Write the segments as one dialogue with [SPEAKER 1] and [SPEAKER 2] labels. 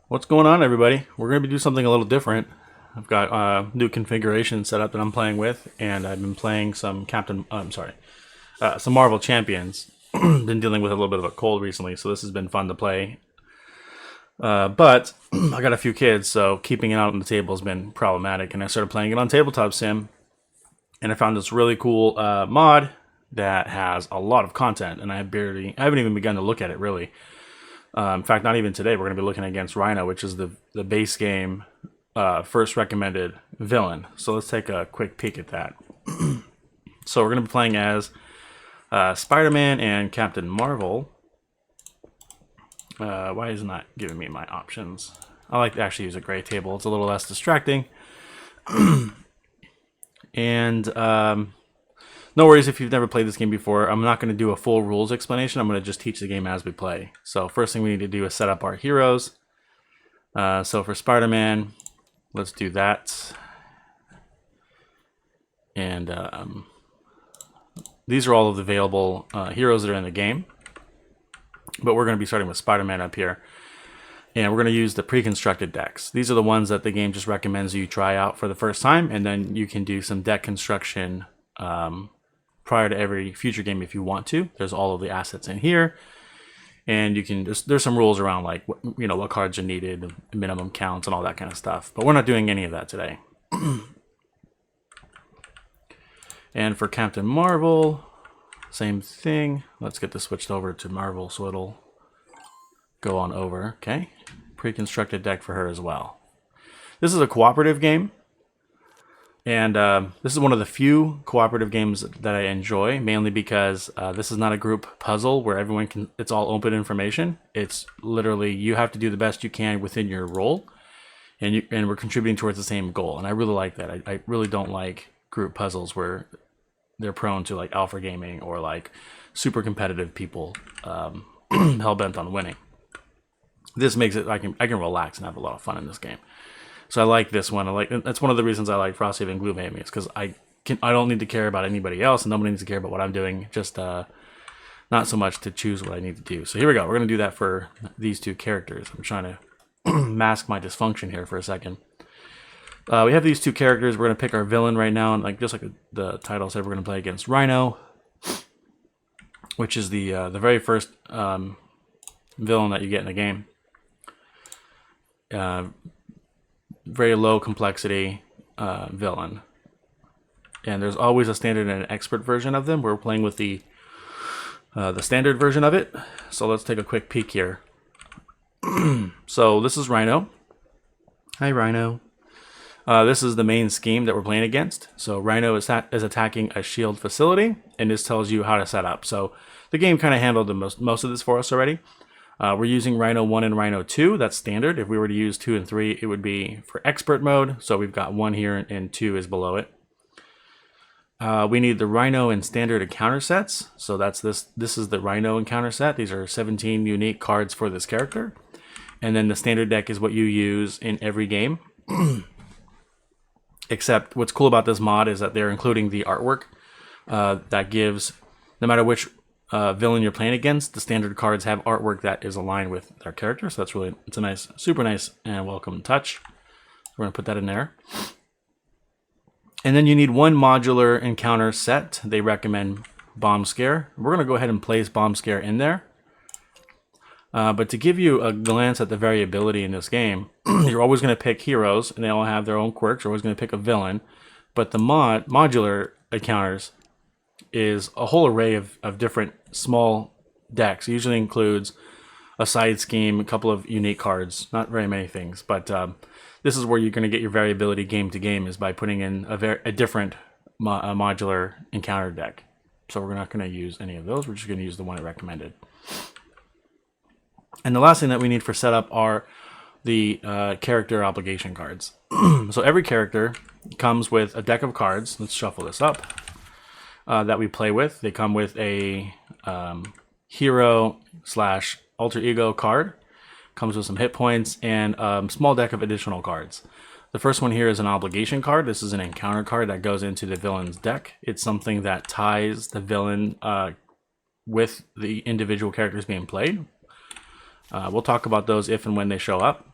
[SPEAKER 1] What's going on, everybody? We're going to be doing something a little different. I've got new configuration set up that I'm playing with, and I've been playing some some Marvel Champions. Been dealing with a little bit of a cold recently, so this has been fun to play. But I got a few kids, so keeping it out on the table has been problematic, and I started playing it on Tabletop Sim, and I found this really cool mod that has a lot of content, and I haven't even begun to look at it really. In fact, not even today. We're going to be looking against Rhino, which is the base game first recommended villain. So let's take a quick peek at that. So we're going to be playing as Spider-Man and Captain Marvel. Why is it not giving me my options? I like to actually use a gray table. It's a little less distracting. And no worries if you've never played this game before. I'm not going to do a full rules explanation. I'm going to just teach the game as we play. So first thing we need to do is set up our heroes. So for Spider-Man, let's do that. And these are all of the available heroes that are in the game. But we're going to be starting with Spider-Man up here. And we're going to use the pre-constructed decks. These are the ones that the game just recommends you try out for the first time. And then you can do some deck construction prior to every future game if you want to. There's all of the assets in here, and you can there's some rules around like what cards are needed, minimum counts, and all that kind of stuff. But we're not doing any of that today. And for Captain Marvel, same thing. Let's get this switched over to Marvel so it'll go on over. Okay, pre-constructed deck for her as well. This is a cooperative game. And this is one of the few cooperative games that I enjoy, mainly because this is not a group puzzle where everyone can, it's all open information. It's literally, you have to do the best you can within your role, and we're contributing towards the same goal. And I really like that. I really don't like group puzzles where they're prone to like alpha gaming or like super competitive people hell-bent on winning. This makes it, I can relax and have a lot of fun in this game. So I like this one. That's one of the reasons I like Frosthaven and Gloomhaven, is because I don't need to care about anybody else, and nobody needs to care about what I'm doing. Just not so much to choose what I need to do. So here we go. We're going to do that for these two characters. I'm trying to mask my dysfunction here for a second. We have these two characters. We're going to pick our villain right now, and just like the title said, we're going to play against Rhino, which is the very first villain that you get in the game. Very low complexity villain, and there's always a standard and an expert version of them. We're playing with the standard version of it, so let's take a quick peek here. So this is Rhino. Hi, Rhino. This is the main scheme that we're playing against. So Rhino is attacking a shield facility, and this tells you how to set up. So the game kind of handled most of this for us already. We're using Rhino 1 and Rhino 2. That's standard. If we were to use 2 and 3, it would be for expert mode. So we've got 1 here and 2 is below it. We need the Rhino and standard encounter sets. So that's this is the Rhino encounter set. These are 17 unique cards for this character. And then the standard deck is what you use in every game. Except what's cool about this mod is that they're including the artwork that gives, no matter which villain you're playing against, the standard cards have artwork that is aligned with their character. So it's a nice, super nice and welcome touch. We're going to put that in there. And then you need 1 modular encounter set. They recommend Bomb Scare. We're going to go ahead and place Bomb Scare in there. But to give you a glance at the variability in this game, you're always going to pick heroes, and they all have their own quirks. You're always going to pick a villain. But the modular encounters is a whole array of different small decks. It usually includes a side scheme, a couple of unique cards, not very many things. But this is where you're going to get your variability game to game, is by putting in a different modular encounter deck. So we're not going to use any of those. We're just going to use the one I recommended. And the last thing that we need for setup are the character obligation cards. So every character comes with a deck of cards. Let's shuffle this up. That we play with. They come with a hero / alter ego card. Comes with some hit points and a small deck of additional cards. The first one here is an obligation card. This is an encounter card that goes into the villain's deck. It's something that ties the villain with the individual characters being played. We'll talk about those if and when they show up.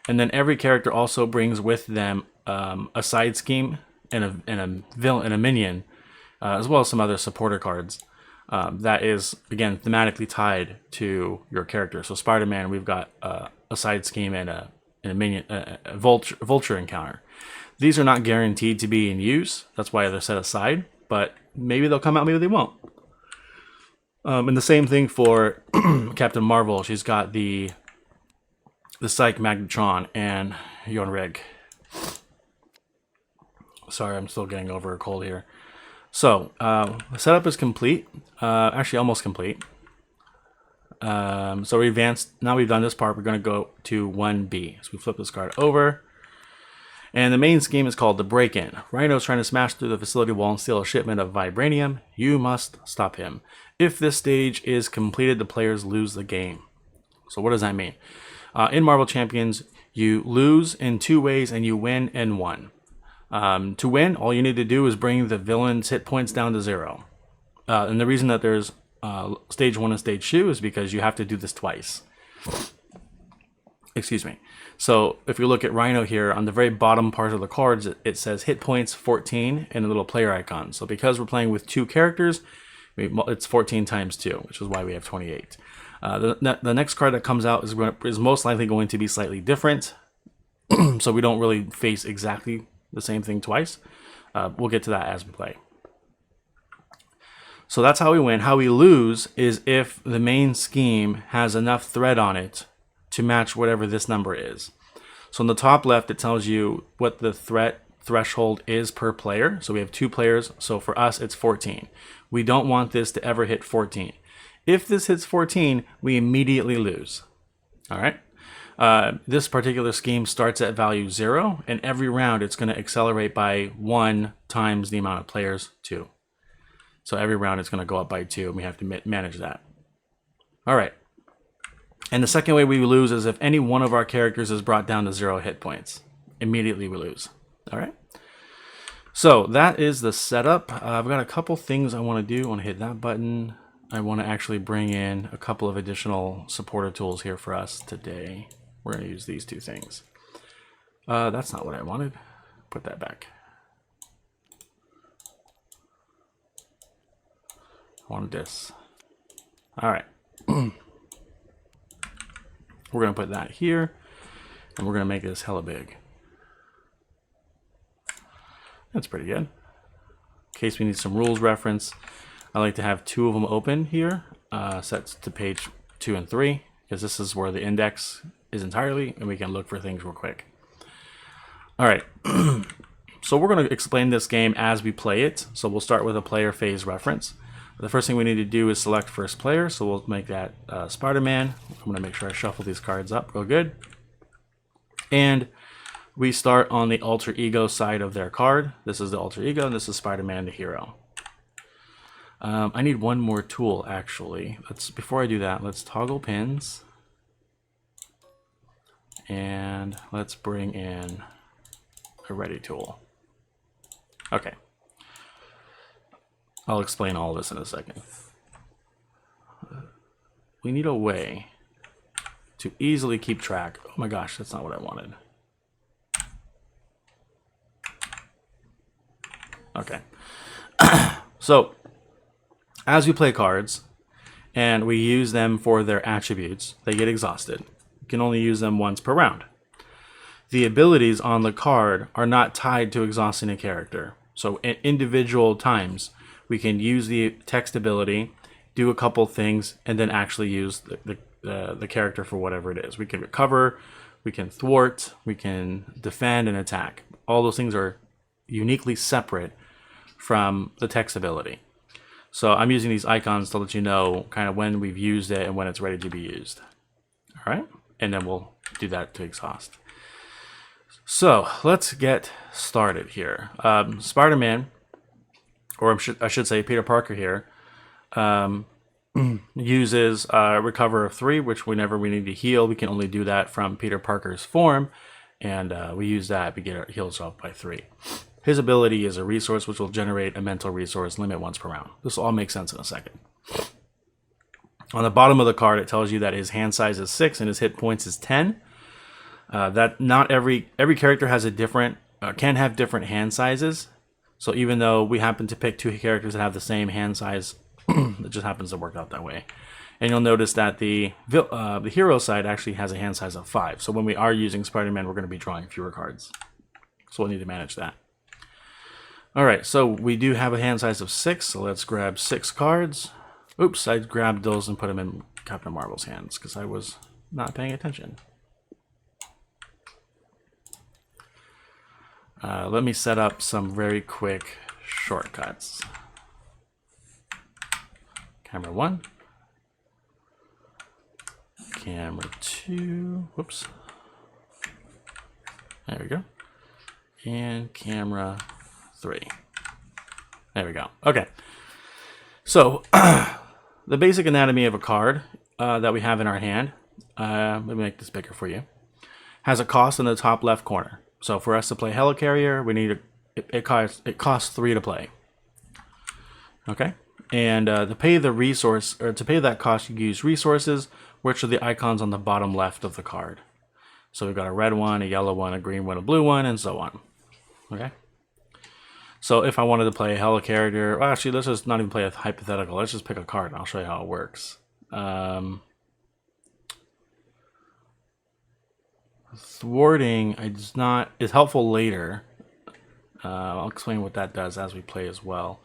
[SPEAKER 1] And then every character also brings with them a side scheme and a villain and a minion, as well as some other supporter cards. That is, again, thematically tied to your character. So Spider-Man, we've got a side scheme and a minion, a vulture encounter. These are not guaranteed to be in use. That's why they're set aside. But maybe they'll come out, maybe they won't. And the same thing for Captain Marvel. She's got the Psych Magnetron and Yonreg. Sorry, I'm still getting over a cold here. So, the setup is complete. Actually, almost complete. So we advanced. Now we've done this part, we're going to go to 1B. So we flip this card over. And the main scheme is called the Break-In. Rhino's trying to smash through the facility wall and steal a shipment of vibranium. You must stop him. If this stage is completed, the players lose the game. So what does that mean? In Marvel Champions, you lose in 2 ways and you win in 1. To win, all you need to do is bring the villain's hit points down to 0. And the reason that there's stage 1 and stage 2 is because you have to do this twice. Excuse me. So if you look at Rhino here, on the very bottom part of the cards, it says hit points 14 and a little player icon. So because we're playing with 2 characters, it's 14 times 2, which is why we have 28. The next card that comes out is most likely going to be slightly different. So we don't really face exactly the same thing twice. We'll get to that as we play. So that's how we win. How we lose is if the main scheme has enough thread on it to match whatever this number is. So in the top left, it tells you what the threshold is per player. So we have 2 players. So for us, it's 14. We don't want this to ever hit 14. If this hits 14, we immediately lose. All right. This particular scheme starts at value 0, and every round it's going to accelerate by 1 times the amount of players, 2. So every round it's going to go up by 2, and we have to manage that. All right. And the second way we lose is if any one of our characters is brought down to 0 hit points. Immediately we lose. All right. So that is the setup. I've got a couple things I want to do. I want to hit that button. I want to actually bring in a couple of additional supporter tools here for us today. We're going to use these 2 things. That's not what I wanted. Put that back. I wanted this. All right. We're going to put that here, and we're going to make this hella big. That's pretty good. In case we need some rules reference, I like to have 2 of them open here, set to page 2 and 3, because this is where the index is entirely, and we can look for things real quick. All right, so we're going to explain this game as we play it. So we'll start with a player phase reference. The first thing we need to do is select first player, so we'll make that Spider-Man. I'm going to make sure I shuffle these cards up real good. And we start on the alter ego side of their card. This is the alter ego, and this is Spider-Man the hero. I need one more tool, actually. Before I do that, let's toggle pins. And let's bring in a ready tool. Okay. I'll explain all this in a second. We need a way to easily keep track. Oh my gosh, that's not what I wanted. Okay. So, as we play cards, and we use them for their attributes, they get exhausted. You can only use them once per round. The abilities on the card are not tied to exhausting a character. So, at individual times, we can use the text ability, do a couple things, and then actually use the character for whatever it is. We can recover, we can thwart, we can defend and attack. All those things are uniquely separate from the text ability. So I'm using these icons to let you know kind of when we've used it and when it's ready to be used. All right, and then we'll do that to exhaust. So let's get started here. Spider-Man, or I should say Peter Parker here, uses recover of 3, which whenever we need to heal, we can only do that from Peter Parker's form, and we use that to get our heals up by 3. His ability is a resource which will generate a mental resource limit once per round. This will all make sense in a second. On the bottom of the card, it tells you that his hand size is 6 and his hit points is 10. That not every character has a different can have different hand sizes. So even though we happen to pick two characters that have the same hand size, it just happens to work out that way. And you'll notice that the hero side actually has a hand size of 5. So when we are using Spider-Man, we're going to be drawing fewer cards. So we'll need to manage that. All right, so we do have a hand size of 6. So let's grab 6 cards. Oops, I grabbed those and put them in Captain Marvel's hands because I was not paying attention. Let me set up some very quick shortcuts. Camera 1. Camera 2. Whoops. There we go. And camera 3. There we go. Okay. So, the basic anatomy of a card that we have in our hand, let me make this bigger for you, has a cost in the top left corner. So for us to play Helicarrier, we need it costs 3 to play. Okay, and to pay the resource, or to pay that cost, you use resources, which are the icons on the bottom left of the card. So we've got a red one, a yellow one, a green one, a blue one, and so on. Okay. So if I wanted to play a Helicarrier, well, actually, let's just not even play a hypothetical. Let's just pick a card, and I'll show you how it works. Thwarting is helpful later. I'll explain what that does as we play as well.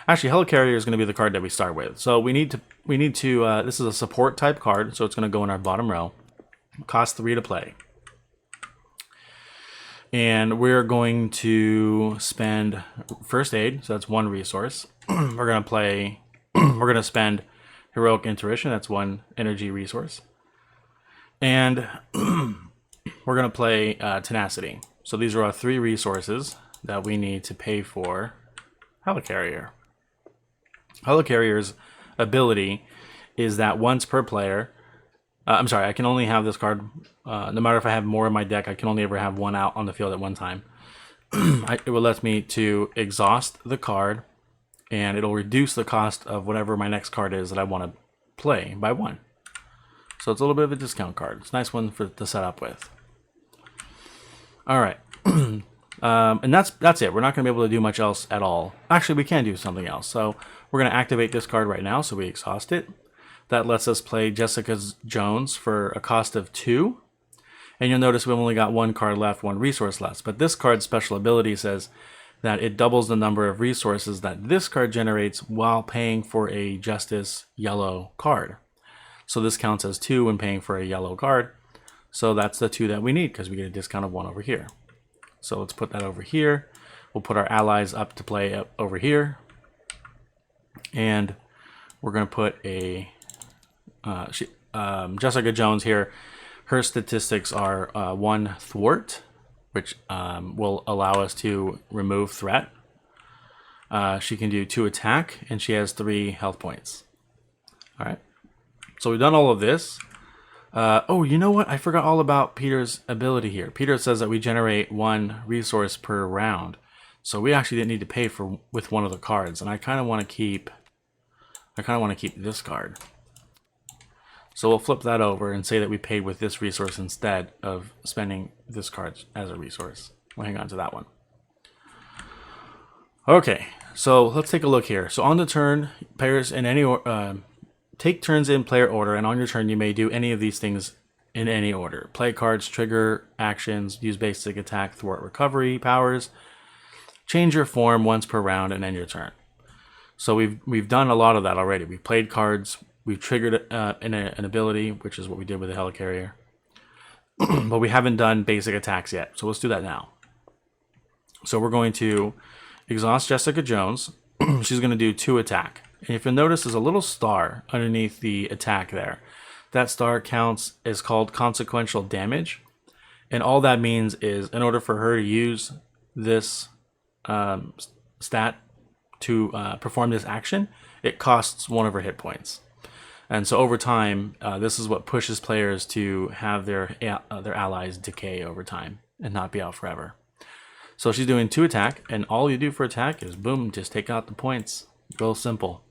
[SPEAKER 1] Actually, Helicarrier is going to be the card that we start with. So we need to. This is a support type card, so it's going to go in our bottom row. Cost 3 to play, and we're going to spend first aid. So that's 1 resource. We're going to play. We're going to spend heroic intuition. That's 1 energy resource, and we're going to play tenacity. So these are our 3 resources that we need to pay for Helicarrier. Helicarrier's ability is that once per player, I'm sorry, I can only have this card, no matter if I have more in my deck, I can only ever have 1 out on the field at one time. It will let me to exhaust the card, and it'll reduce the cost of whatever my next card is that I want to play by 1. So it's a little bit of a discount card. It's a nice one to set up with. All right. And that's it. We're not going to be able to do much else at all. Actually, we can do something else. So we're going to activate this card right now, so we exhaust it. That lets us play Jessica Jones for a cost of 2. And you'll notice we've only got 1 card left, 1 resource left. But this card's special ability says that it doubles the number of resources that this card generates while paying for a Justice yellow card. So this counts as 2 when paying for a yellow card. So that's the 2 that we need because we get a discount of 1 over here. So let's put that over here. We'll put our allies up to play up over here. And we're going to put a Jessica Jones here. Her statistics are 1 thwart, which will allow us to remove threat. She can do 2 attack, and she has 3 health points. All right. So we've done all of this. Oh, you know what? I forgot all about Peter's ability here. Peter says that we generate 1 resource per round. So we actually didn't need to pay with 1 of the cards, and I kind of want to keep this card. So we'll flip that over and say that we paid with this resource instead of spending this card as a resource. We'll hang on to that one. Okay, so let's take a look here. So on the turn, players in any take turns in player order, and on your turn you may do any of these things in any order. Play cards, trigger actions, use basic attack, thwart recovery powers, change your form once per round, and end your turn. So we've done a lot of that already. We've played cards, we've triggered an ability, which is what we did with the Helicarrier. But we haven't done basic attacks yet, so let's do that now. So we're going to exhaust Jessica Jones. She's going to do 2 attack. And if you'll notice, there's a little star underneath the attack there. That star counts as called consequential damage. And all that means is in order for her to use this stat to perform this action, it costs 1 of her hit points. And so over time, this is what pushes players to have their allies decay over time and not be out forever. So she's doing 2 attack, and all you do for attack is boom, just take out the points. Real simple.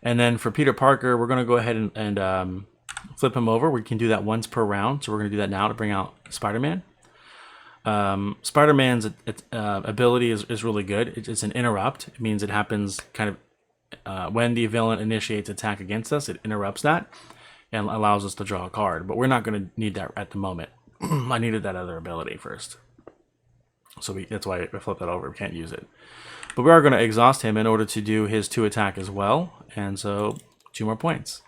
[SPEAKER 1] And then for Peter Parker, we're going to go ahead and flip him over. We can do that once per round. So we're going to do that now to bring out Spider-Man. Spider-Man's ability is really good. It's an interrupt. It means it happens kind of when the villain initiates attack against us. It interrupts that and allows us to draw a card. But we're not going to need that at the moment. I needed that other ability first. So that's why I flipped that over. We can't use it. But we are going to exhaust him in order to do his 2 attack as well. And so 2 more points.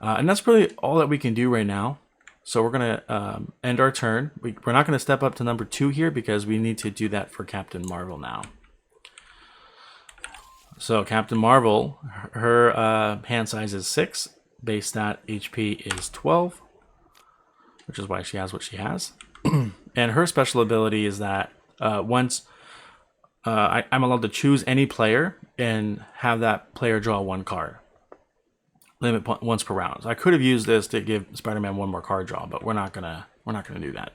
[SPEAKER 1] And that's really all that we can do right now. So we're going to end our turn. We're not going to step up to number 2 here because we need to do that for Captain Marvel now. So Captain Marvel, her hand size is 6. Base stat HP is 12, which is why she has what she has. And her special ability is that once I'm allowed to choose any player and have that player draw 1 card. Limit once per round. So I could have used this to give Spider-Man 1 more card draw, but we're not gonna do that.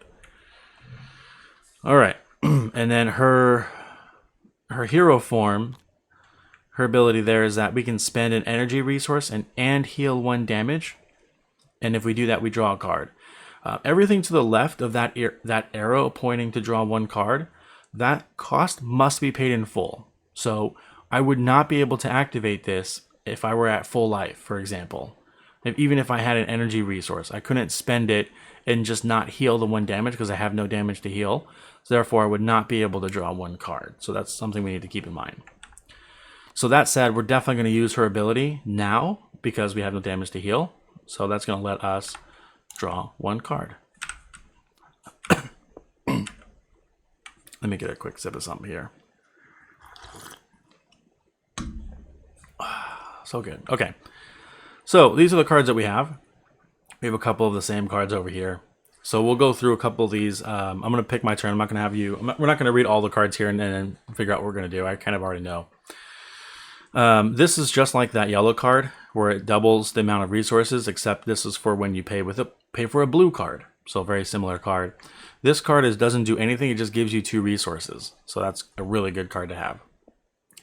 [SPEAKER 1] All right, and then her hero form, her ability there is that we can spend an energy resource and heal 1 damage, and if we do that, we draw a card. Everything to the left of that arrow pointing to draw 1 card, that cost must be paid in full. So I would not be able to activate this if I were at full life, for example. Even if I had an energy resource, I couldn't spend it and just not heal the 1 damage because I have no damage to heal. So therefore, I would not be able to draw 1 card. So that's something we need to keep in mind. So that said, we're definitely going to use her ability now because we have no damage to heal. So that's going to let us draw 1 card. Let me get a quick sip of something here. So good. Okay. So these are the cards that we have. We have a couple of the same cards over here. So we'll go through a couple of these. I'm going to pick my turn. I'm not going to have you... we're not going to read all the cards here and then figure out what we're going to do. I kind of already know. This is just like that yellow card where it doubles the amount of resources, except this is for when you pay for a blue card. So a very similar card. This card doesn't do anything. It just gives you 2 resources. So that's a really good card to have.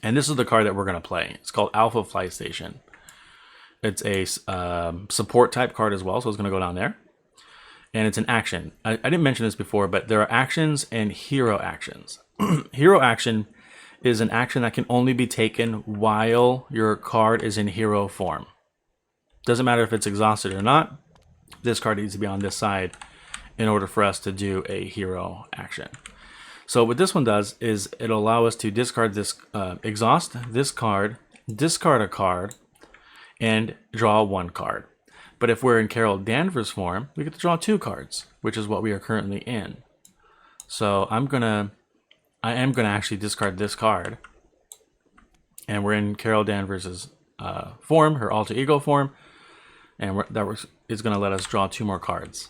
[SPEAKER 1] And this is the card that we're going to play. It's called Alpha Flight Station. It's a support type card as well, so it's going to go down there. And it's an action. I didn't mention this before, but there are actions and hero actions. Hero action is an action that can only be taken while your card is in hero form. Doesn't matter if it's exhausted or not. This card needs to be on this side in order for us to do a hero action. So what this one does is it'll allow us to discard this, exhaust this card, discard a card, and draw 1 card. But if we're in Carol Danvers form, we get to draw 2 cards, which is what we are currently in. So I am gonna actually discard this card, and we're in Carol Danvers's form, her alter ego form, and that is gonna let us draw 2 more cards.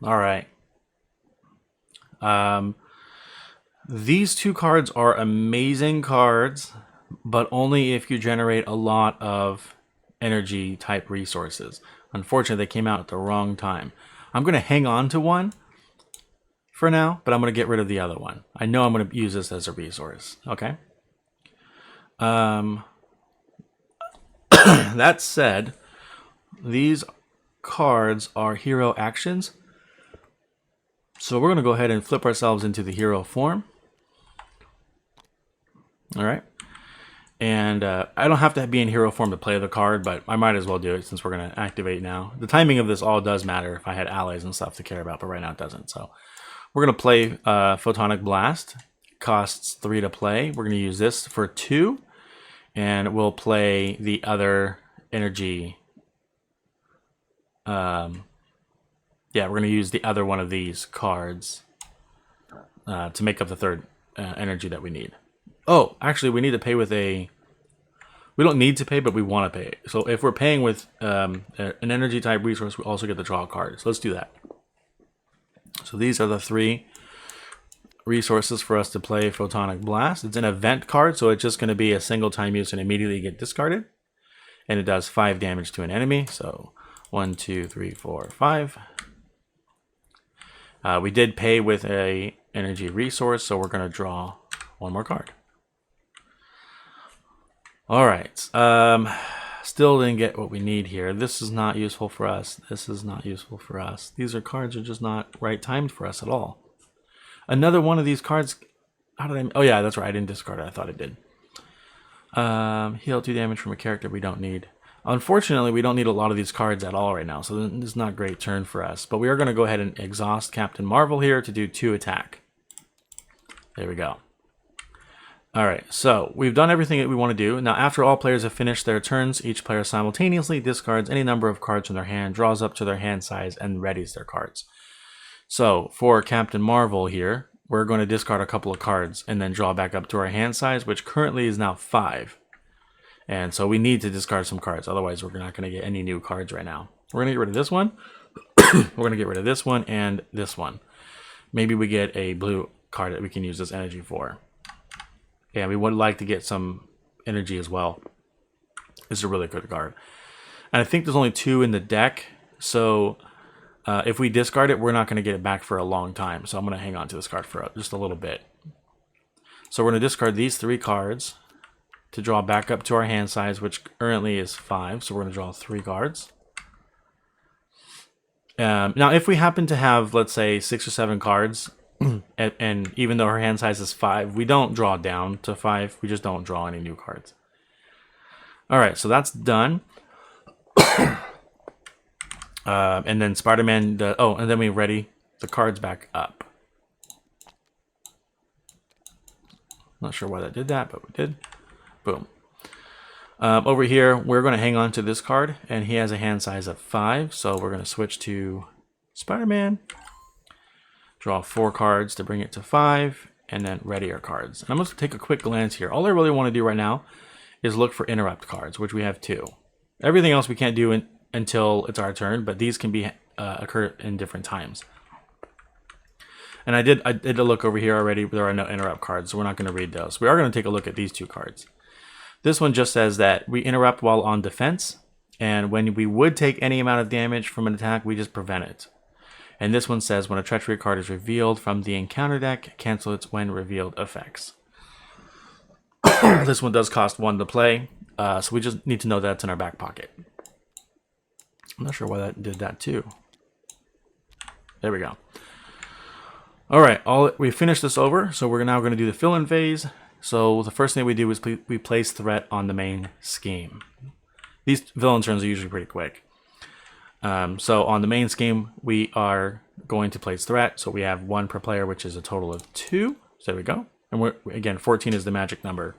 [SPEAKER 1] All right. These 2 cards are amazing cards, but only if you generate a lot of energy type resources. Unfortunately, they came out at the wrong time. I'm going to hang on to one for now, but I'm going to get rid of the other one. I know I'm going to use this as a resource. Okay. That said, these cards are hero actions. So we're going to go ahead and flip ourselves into the hero form. All right. And I don't have to be in hero form to play the card, but I might as well do it since we're going to activate now. The timing of this all does matter if I had allies and stuff to care about, but right now it doesn't. So we're going to play Photonic Blast. Costs 3 to play. We're going to use this for 2. And we'll play the other energy. Yeah, we're going to use the other one of these cards to make up the 3rd energy that we need. Oh, actually, we need to pay with a... We don't need to pay, but we want to pay. So if we're paying with an energy type resource, we also get to draw a card. So let's do that. So these are the 3 resources for us to play Photonic Blast. It's an event card, so it's just going to be a single time use and immediately get discarded. And it does 5 damage to an enemy. So 1, 2, 3, 4, 5. We did pay with a energy resource, so we're going to draw 1 more card. All right. Still didn't get what we need here. This is not useful for us. This is not useful for us. These cards are just not right timed for us at all. Another one of these cards. How did I? Oh yeah, that's right. I didn't discard it. I thought I did. Heal 2 damage from a character we don't need. Unfortunately, we don't need a lot of these cards at all right now, so this is not a great turn for us. But we are going to go ahead and exhaust Captain Marvel here to do 2 attack. There we go. Alright, so we've done everything that we want to do. Now, after all players have finished their turns, each player simultaneously discards any number of cards from their hand, draws up to their hand size, and readies their cards. So, for Captain Marvel here, we're going to discard a couple of cards and then draw back up to our hand size, which currently is now 5. And so we need to discard some cards, otherwise we're not going to get any new cards right now. We're going to get rid of this one. We're going to get rid of this one and this one. Maybe we get a blue card that we can use this energy for. Yeah, we would like to get some energy as well. It's a really good card. And I think there's only 2 in the deck, so if we discard it, we're not going to get it back for a long time. So I'm going to hang on to this card for just a little bit. So we're going to discard these 3 cards to draw back up to our hand size, which currently is 5. So we're going to draw 3 cards. Now, if we happen to have, let's say, 6 or 7 cards, and even though her hand size is 5, we don't draw down to 5. We just don't draw any new cards. All right, so that's done. And then Spider-Man, and then we ready the cards back up. Not sure why that did that, but we did. Boom. Over here, we're going to hang on to this card, and he has a hand size of 5, so we're going to switch to Spider-Man. Draw 4 cards to bring it to 5, and then ready our cards. And I'm going to take a quick glance here. All I really want to do right now is look for interrupt cards, which we have 2. Everything else we can't do until it's our turn, but these can be occur in different times. And I did a look over here already. There are no interrupt cards, so we're not going to read those. We are going to take a look at these 2 cards. This one just says that we interrupt while on defense, and when we would take any amount of damage from an attack, we just prevent it. And this one says when a treachery card is revealed from the encounter deck, cancel its when revealed effects. This one does cost 1 to play, so we just need to know that's in our back pocket. I'm not sure why that did that too. There we go. All right, we finished this over, so we're now going to do the fill-in phase. So the first thing we do is we place threat on the main scheme. These villain turns are usually pretty quick. So on the main scheme, we are going to place threat. So we have 1 per player, which is a total of 2. So there we go. And again, 14 is the magic number.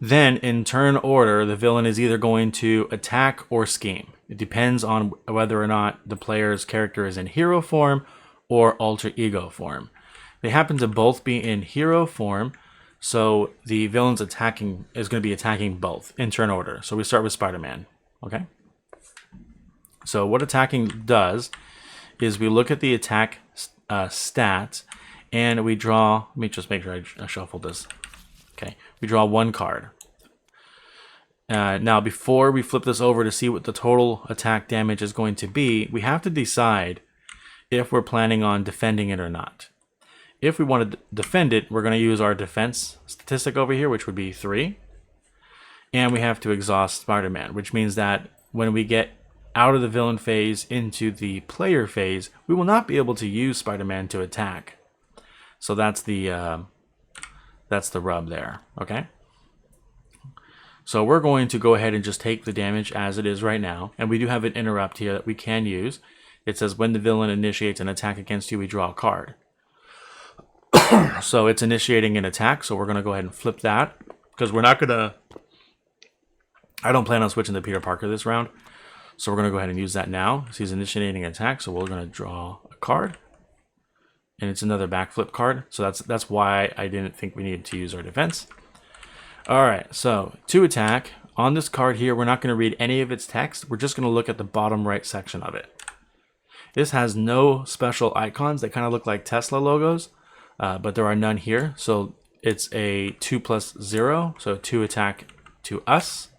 [SPEAKER 1] Then in turn order, the villain is either going to attack or scheme. It depends on whether or not the player's character is in hero form or alter ego form. They happen to both be in hero form, so the villain's is going to be attacking both in turn order. So we start with Spider-Man. Okay. So what attacking does is we look at the attack stats, and we draw. Let me just make sure I shuffle this. Okay, we draw 1 card. Now, before we flip this over to see what the total attack damage is going to be, we have to decide if we're planning on defending it or not. If we want to defend it, we're going to use our defense statistic over here, which would be 3. And we have to exhaust Spider-Man, which means that when we get out of the villain phase into the player phase, we will not be able to use Spider-Man to attack. So that's the rub there, okay? So we're going to go ahead and just take the damage as it is right now. And we do have an interrupt here that we can use. It says when the villain initiates an attack against you, we draw a card. So it's initiating an attack, so we're going to go ahead and flip that. Because we're not going to... I don't plan on switching to Peter Parker this round. So we're going to go ahead and use that now. So he's initiating an attack, so we're going to draw a card. And it's another backflip card. So that's why I didn't think we needed to use our defense. Alright, so to attack, on this card here, we're not going to read any of its text. We're just going to look at the bottom right section of it. This has no special icons. They kind of look like Tesla logos, but there are none here. So it's a 2+0, so 2 attack to us,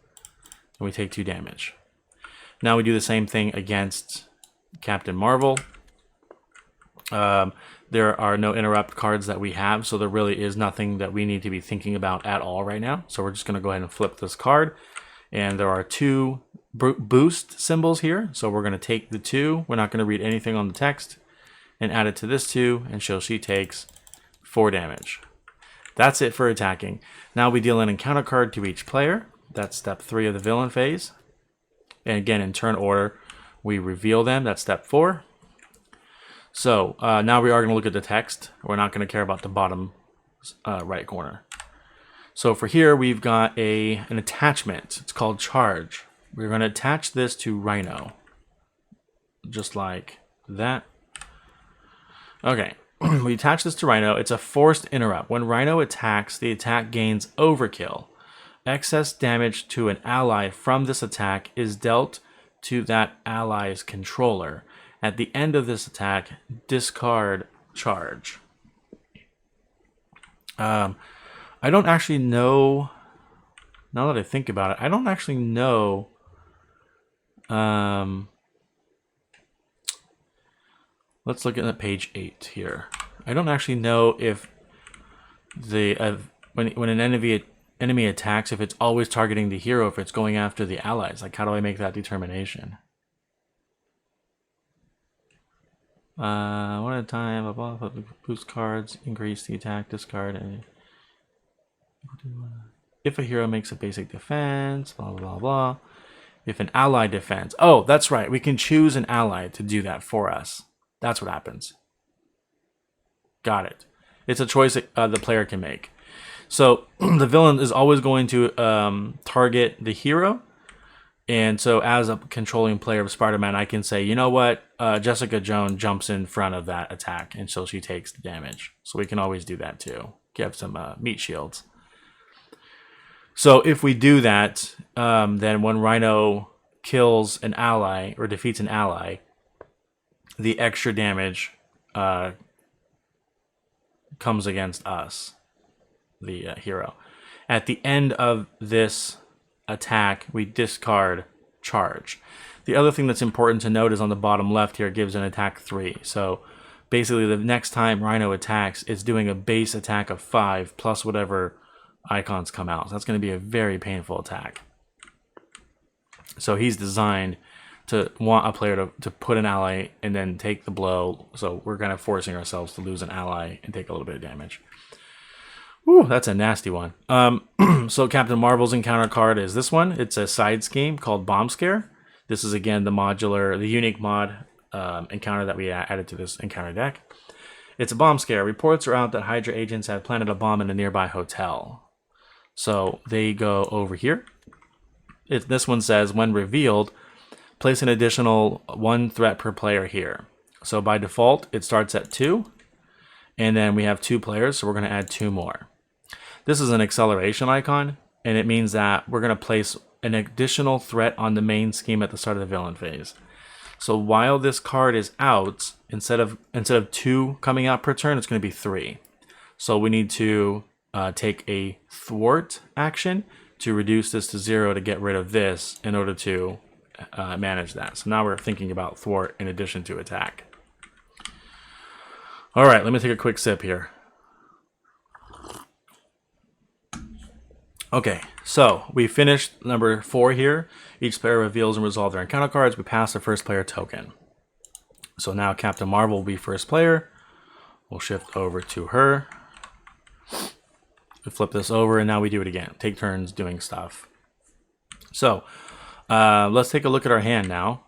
[SPEAKER 1] and we take 2 damage. Now we do the same thing against Captain Marvel. There are no interrupt cards that we have, so there really is nothing that we need to be thinking about at all right now. So we're just going to go ahead and flip this card. And there are 2 boost symbols here. So we're going to take the 2. We're not going to read anything on the text. And add it to this 2. And so she takes 4 damage. That's it for attacking. Now we deal an encounter card to each player. That's step 3 of the villain phase. And again, in turn order, we reveal them. That's step 4. So now we are going to look at the text. We're not going to care about the bottom right corner. So for here, we've got an attachment. It's called Charge. We're going to attach this to Rhino. Just like that. Okay, we attach this to Rhino. It's a forced interrupt. When Rhino attacks, the attack gains overkill. Excess damage to an ally from this attack is dealt to that ally's controller. At the end of this attack, discard Charge. I don't actually know, now that I think about it, I don't actually know let's look at page 8 here. I don't actually know if when an enemy attacks, if it's always targeting the hero, if it's going after the allies. Like, how do I make that determination? One at a time, blah, blah, blah, boost cards, increase the attack, discard, and if a hero makes a basic defense, blah, blah, blah, blah. If an ally defends. Oh, that's right. We can choose an ally to do that for us. That's what happens. Got it. It's a choice that the player can make. So the villain is always going to target the hero. And so as a controlling player of Spider-Man, I can say, you know what? Jessica Jones jumps in front of that attack, and so she takes the damage. So we can always do that too. Give some meat shields. So if we do that, then when Rhino kills an ally or defeats an ally, the extra damage comes against us, the hero. At the end of this attack, we discard Charge. The other thing that's important to note is on the bottom left here, it gives an attack 3. So basically the next time Rhino attacks, it's doing a base attack of 5 plus whatever icons come out. So that's going to be a very painful attack. So he's designed to want a player to put an ally and then take the blow. So we're kind of forcing ourselves to lose an ally and take a little bit of damage. Whew, that's a nasty one. So Captain Marvel's encounter card is this one. It's a side scheme called Bomb Scare. This is again the unique mod encounter that we added to this encounter deck. It's a bomb scare. Reports are out that Hydra agents have planted a bomb in a nearby hotel. So they go over here. This one says, when revealed, place an additional 1 threat per player here. So by default, it starts at 2. And then we have 2 players, so we're going to add 2 more. This is an acceleration icon, and it means that we're going to place an additional threat on the main scheme at the start of the villain phase. So while this card is out, instead of 2 coming out per turn, it's going to be 3. So we need to take a thwart action to reduce this to 0 to get rid of this in order to manage that. So now we're thinking about thwart in addition to attack. All right, let me take a quick sip here. Okay, so we finished number 4 here. Each player reveals and resolves their encounter cards. We pass the first player token. So now Captain Marvel will be first player. We'll shift over to her. We flip this over, and now we do it again. Take turns doing stuff. So let's take a look at our hand now.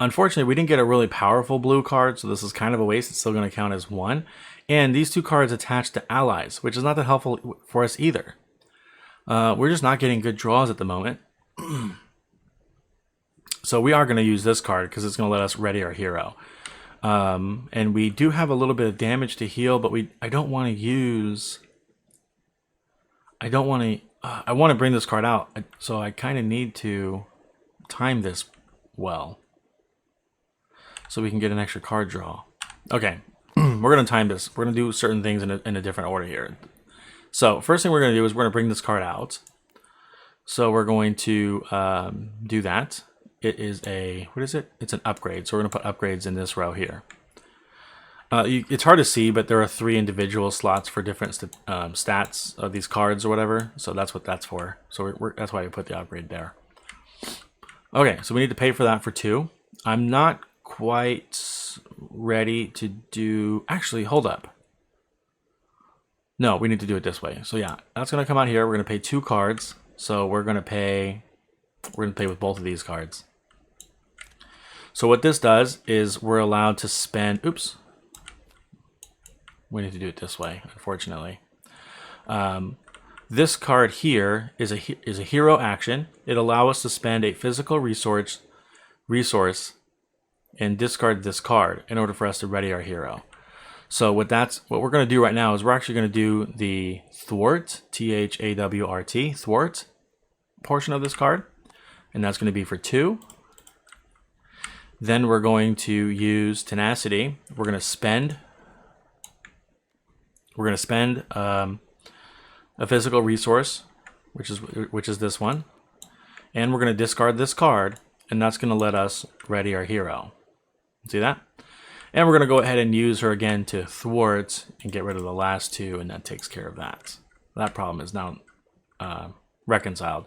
[SPEAKER 1] Unfortunately, we didn't get a really powerful blue card, so this is kind of a waste. It's still going to count as 1. And these 2 cards attach to allies, which is not that helpful for us either. We're just not getting good draws at the moment. So we are going to use this card because it's going to let us ready our hero. And we do have a little bit of damage to heal, but I don't want to I want to bring this card out, so I kind of need to time this well so we can get an extra card draw. Okay, we're going to time this. We're going to do certain things in a different order here. So first thing we're going to do is we're going to bring this card out. So we're going to do that. It is what is it? It's an upgrade. So we're going to put upgrades in this row here. It's hard to see, but there are 3 individual slots for different stats of these cards or whatever. So that's what that's for. So that's why we put the upgrade there. Okay, so we need to pay for that for 2. I'm not quite ready to do... Actually, hold up. No, we need to do it this way. So yeah, that's going to come out here. We're going to pay 2 cards. So we're going to pay with both of these cards. So what this does is we're allowed to spend... Oops. We need to do it this way, unfortunately. This card here is a hero action. It allows us to spend a physical resource and discard this card in order for us to ready our hero. So what we're going to do right now is we're actually going to do the thwart, T-H-A-W-R-T, thwart portion of this card, and that's going to be for 2. Then we're going to use tenacity. We're going to spend a physical resource, which is this one, and we're going to discard this card, and that's going to let us ready our hero. See that? And we're going to go ahead and use her again to thwart and get rid of the last 2, and that takes care of that. That problem is now reconciled.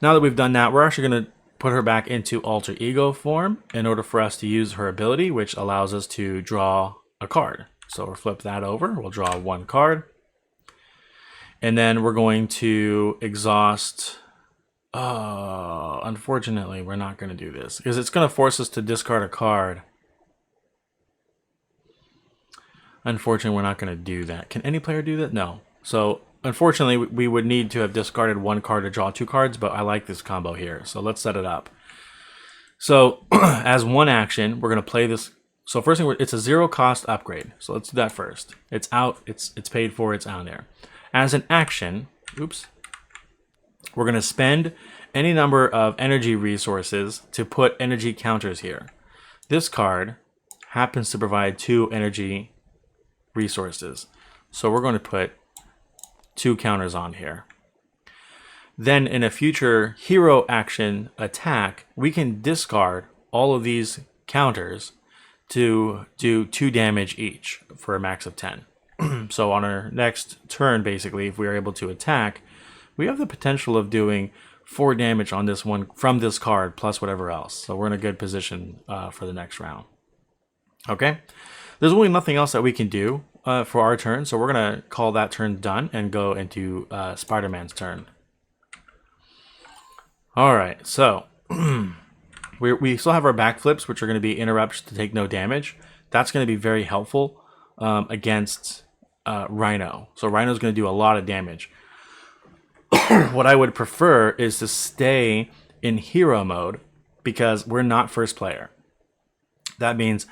[SPEAKER 1] Now that we've done that, we're actually going to put her back into alter ego form in order for us to use her ability, which allows us to draw a card. So we'll flip that over. We'll draw 1 card. And then we're going to exhaust... Oh, unfortunately, we're not going to do this because it's going to force us to discard a card. Unfortunately, we're not going to do that. Can any player do that? No. So, unfortunately, we would need to have discarded 1 card to draw 2 cards, but I like this combo here. So, let's set it up. So, as one action, we're going to play this. So, first thing, it's a 0 cost upgrade. So, let's do that first. It's out. It's paid for. It's out there. As an action, oops, we're going to spend any number of energy resources to put energy counters here. This card happens to provide 2 energy resources. So we're going to put 2 counters on here. Then in a future hero action attack, we can discard all of these counters to do 2 damage each for a max of 10. So on our next turn, basically, if we are able to attack, we have the potential of doing 4 damage on this one from this card plus whatever else. So we're in a good position for the next round. Okay, there's really nothing else that we can do for our turn, so we're going to call that turn done and go into Spider-Man's turn. Alright, so we still have our backflips, which are going to be interrupts to take no damage. That's going to be very helpful against Rhino. So Rhino's going to do a lot of damage. What I would prefer is to stay in hero mode because we're not first player. That means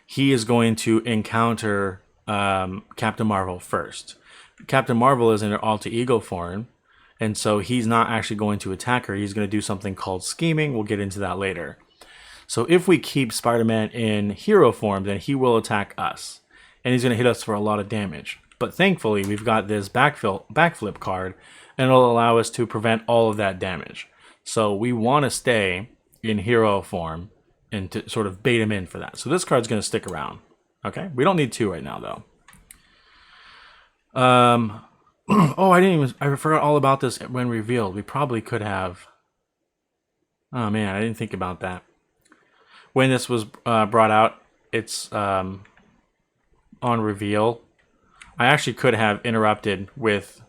[SPEAKER 1] he is going to encounter Captain Marvel first. Captain Marvel is in her alter ego form, and so he's not actually going to attack her. He's going to do something called scheming. We'll get into that later. So if we keep Spider-Man in hero form, then he will attack us, and he's going to hit us for a lot of damage. But thankfully, we've got this backflip card, and it'll allow us to prevent all of that damage. So we want to stay in hero form and to sort of bait him in for that. So this card's going to stick around. Okay, we don't need 2 right now, though. Oh, I forgot all about this when revealed. We probably could have. Oh man, I didn't think about that. When this was brought out, it's on reveal. I actually could have interrupted with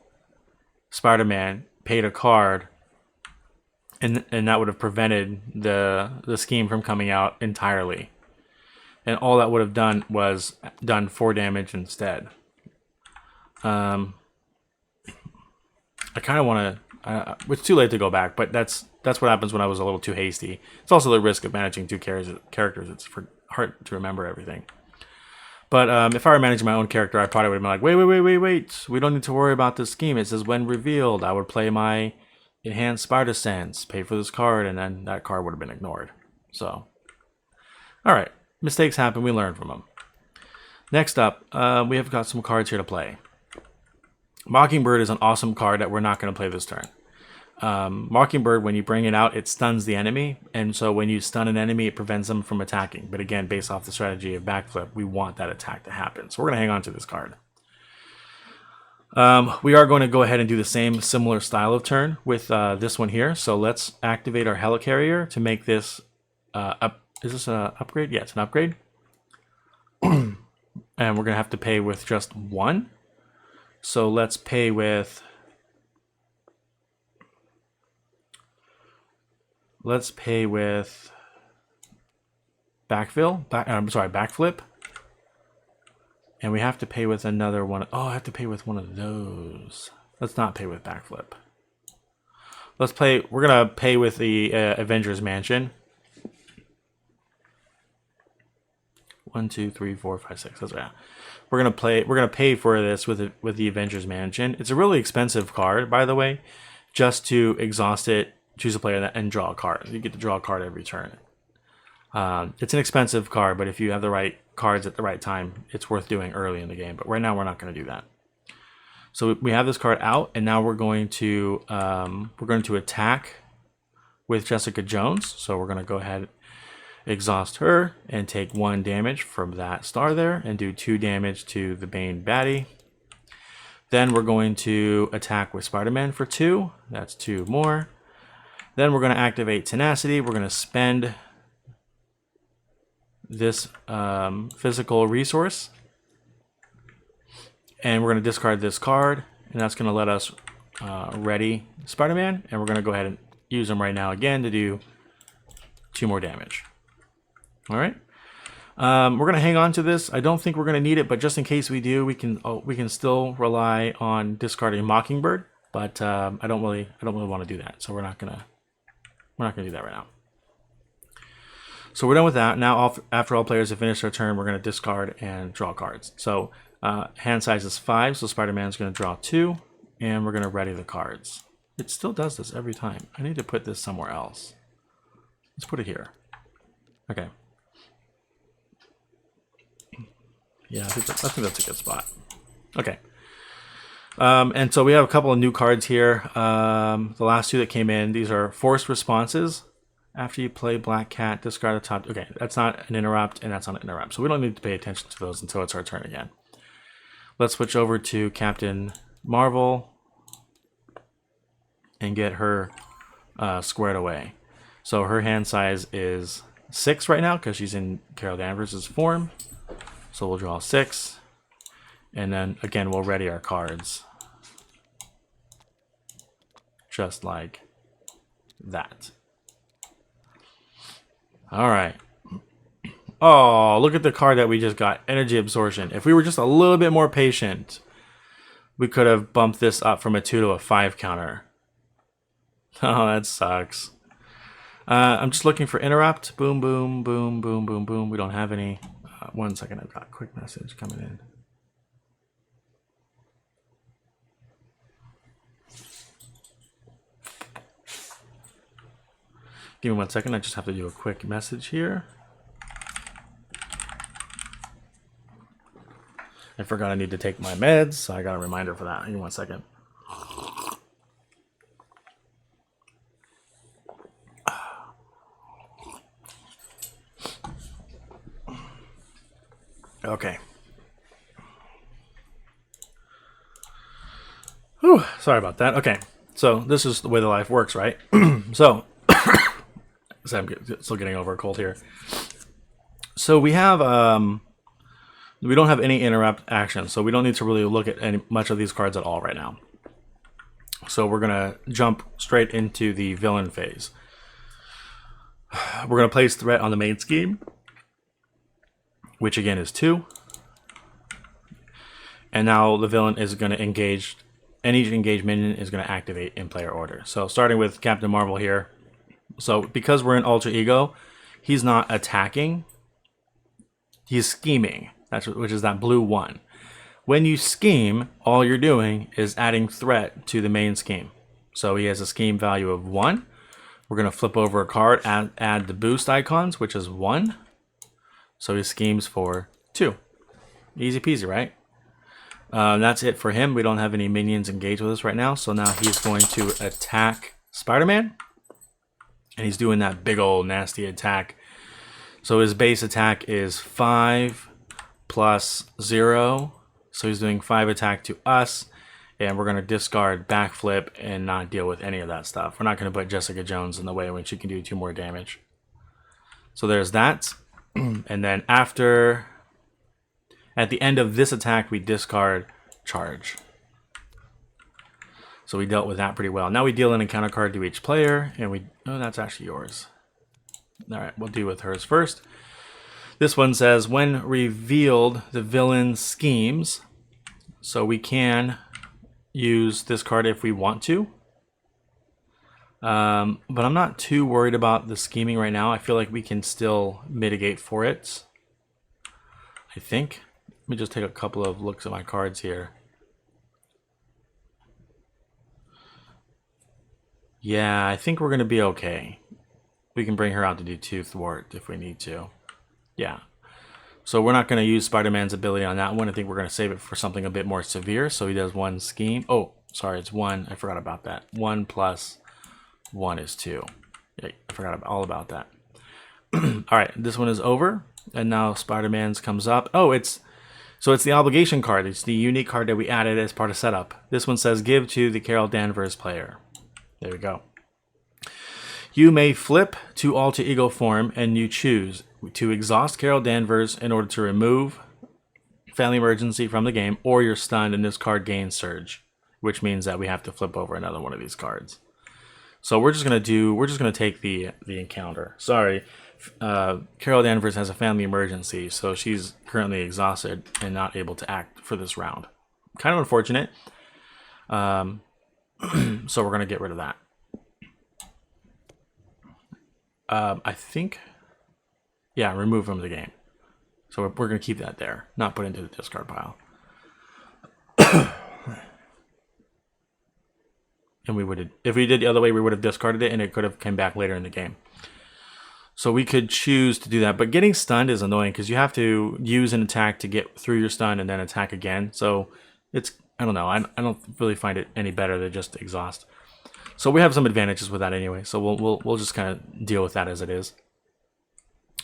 [SPEAKER 1] Spider-Man, paid a card, and that would have prevented the scheme from coming out entirely. And all that would have done was done 4 damage instead. I kind of want to... it's too late to go back, but that's what happens when I was a little too hasty. It's also the risk of managing 2 characters. It's hard to remember everything. But if I were managing my own character, I probably would have been like, wait. We don't need to worry about this scheme. It says when revealed, I would play my enhanced Spider Sense, pay for this card, and then that card would have been ignored. So, all right. Mistakes happen. We learn from them. Next up, we have got some cards here to play. Mockingbird is an awesome card that we're not going to play this turn. Mockingbird, when you bring it out, it stuns the enemy, and so when you stun an enemy, it prevents them from attacking. But again, based off the strategy of backflip, we want that attack to happen. So we're going to hang on to this card. We are going to go ahead and do the same similar style of turn with this one here. So let's activate our helicarrier to make this is this an upgrade? Yeah, it's an upgrade. And we're going to have to pay with just one. So let's pay with... Let's pay with backflip. And we have to pay with another one. Oh, I have to pay with one of those. Let's not pay with backflip. Let's play. We're gonna pay with the Avengers Mansion. 1, 2, 3, 4, 5, 6. That's right. We're gonna play. We're gonna pay for this with the Avengers Mansion. It's a really expensive card, by the way. Just to exhaust it, choose a player and draw a card. You get to draw a card every turn. It's an expensive card, but if you have the right cards at the right time, it's worth doing early in the game. But right now, we're not going to do that. So we have this card out, and now we're going to attack with Jessica Jones. So we're going to go ahead, exhaust her, and take 1 damage from that star there, and do 2 damage to the Bane baddie. Then we're going to attack with Spider-Man for 2. That's 2 more. Then we're going to activate Tenacity. We're going to spend this physical resource. And we're going to discard this card. And that's going to let us ready Spider-Man. And we're going to go ahead and use him right now again to do 2 more damage. All right. We're going to hang on to this. I don't think we're going to need it, but just in case we do, we can still rely on discarding Mockingbird. But I don't really want to do that. So we're not going to do that right now. So we're done with that. Now, after all players have finished their turn, we're going to discard and draw cards. So hand size is 5, so Spider-Man's going to draw 2, and we're going to ready the cards. It still does this every time. I need to put this somewhere else. Let's put it here. Okay. Yeah, I think that's a good spot. Okay. And so we have a couple of new cards here. The last 2 that came in, these are forced responses. After you play Black Cat, discard the top. Okay, that's not an interrupt, and that's not an interrupt. So we don't need to pay attention to those until it's our turn again. Let's switch over to Captain Marvel and get her squared away. So her hand size is 6 right now because she's in Carol Danvers' form. So we'll draw 6. And then, again, we'll ready our cards. Just like that. All right. Oh, look at the card that we just got. Energy Absorption. If we were just a little bit more patient, we could have bumped this up from a 2 to a 5 counter. Oh, that sucks. I'm just looking for interrupt. Boom, boom, boom, boom, boom, boom. We don't have any. 1 second. I've got a quick message coming in. Give me 1 second. I just have to do a quick message here. I forgot I need to take my meds, so I got a reminder for that. Give me 1 second. Okay. Whew, sorry about that. Okay, so this is the way the life works, right? So I'm still getting over a cold here. So we have we don't have any interrupt action, so we don't need to really look at much of these cards at all right now. So we're gonna jump straight into the villain phase. We're gonna place threat on the main scheme, which again is 2. And now the villain is gonna engage. Any engaged minion is gonna activate in player order. So starting with Captain Marvel here. So because we're in Alter Ego, he's not attacking, he's scheming, which is that blue 1. When you scheme, all you're doing is adding threat to the main scheme. So he has a scheme value of 1. We're going to flip over a card, add the boost icons, which is 1. So he schemes for 2. Easy peasy, right? That's it for him. We don't have any minions engaged with us right now. So now he's going to attack Spider-Man. And he's doing that big old nasty attack. So his base attack is 5 plus 0. So he's doing 5 attack to us. And we're going to discard backflip and not deal with any of that stuff. We're not going to put Jessica Jones in the way when she can do 2 more damage. So there's that. And then at the end of this attack, we discard charge. So we dealt with that pretty well. Now we deal an encounter card to each player, and oh, that's actually yours. All right, we'll deal with hers first. This one says, when revealed, the villain schemes. So we can use this card if we want to. But I'm not too worried about the scheming right now. I feel like we can still mitigate for it. I think. Let me just take a couple of looks at my cards here. Yeah, I think we're going to be okay. We can bring her out to do 2 thwart if we need to. Yeah. So we're not going to use Spider-Man's ability on that one. I think we're going to save it for something a bit more severe. So he does 1 scheme. Oh, sorry, it's 1. I forgot about that. 1 plus 1 is 2. Yeah, I forgot all about that. All right, this one is over. And now Spider-Man's comes up. Oh, it's the obligation card. It's the unique card that we added as part of setup. This one says, give to the Carol Danvers player. There we go. You may flip to alter ego form, and you choose to exhaust Carol Danvers in order to remove Family Emergency from the game, or you're stunned and this card gains surge, which means that we have to flip over another one of these cards. So we're just gonna take the encounter. Sorry, Carol Danvers has a family emergency, so she's currently exhausted and not able to act for this round. Kind of unfortunate. So we're gonna get rid of that. I think, yeah, remove from the game. So we're gonna keep that there, not put into the discard pile. And we would, if we did the other way, we would have discarded it, and it could have come back later in the game. So we could choose to do that, but getting stunned is annoying because you have to use an attack to get through your stun and then attack again. So it's, I don't know, I don't really find it any better than just exhaust. So we have some advantages with that anyway. So we'll just kind of deal with that as it is.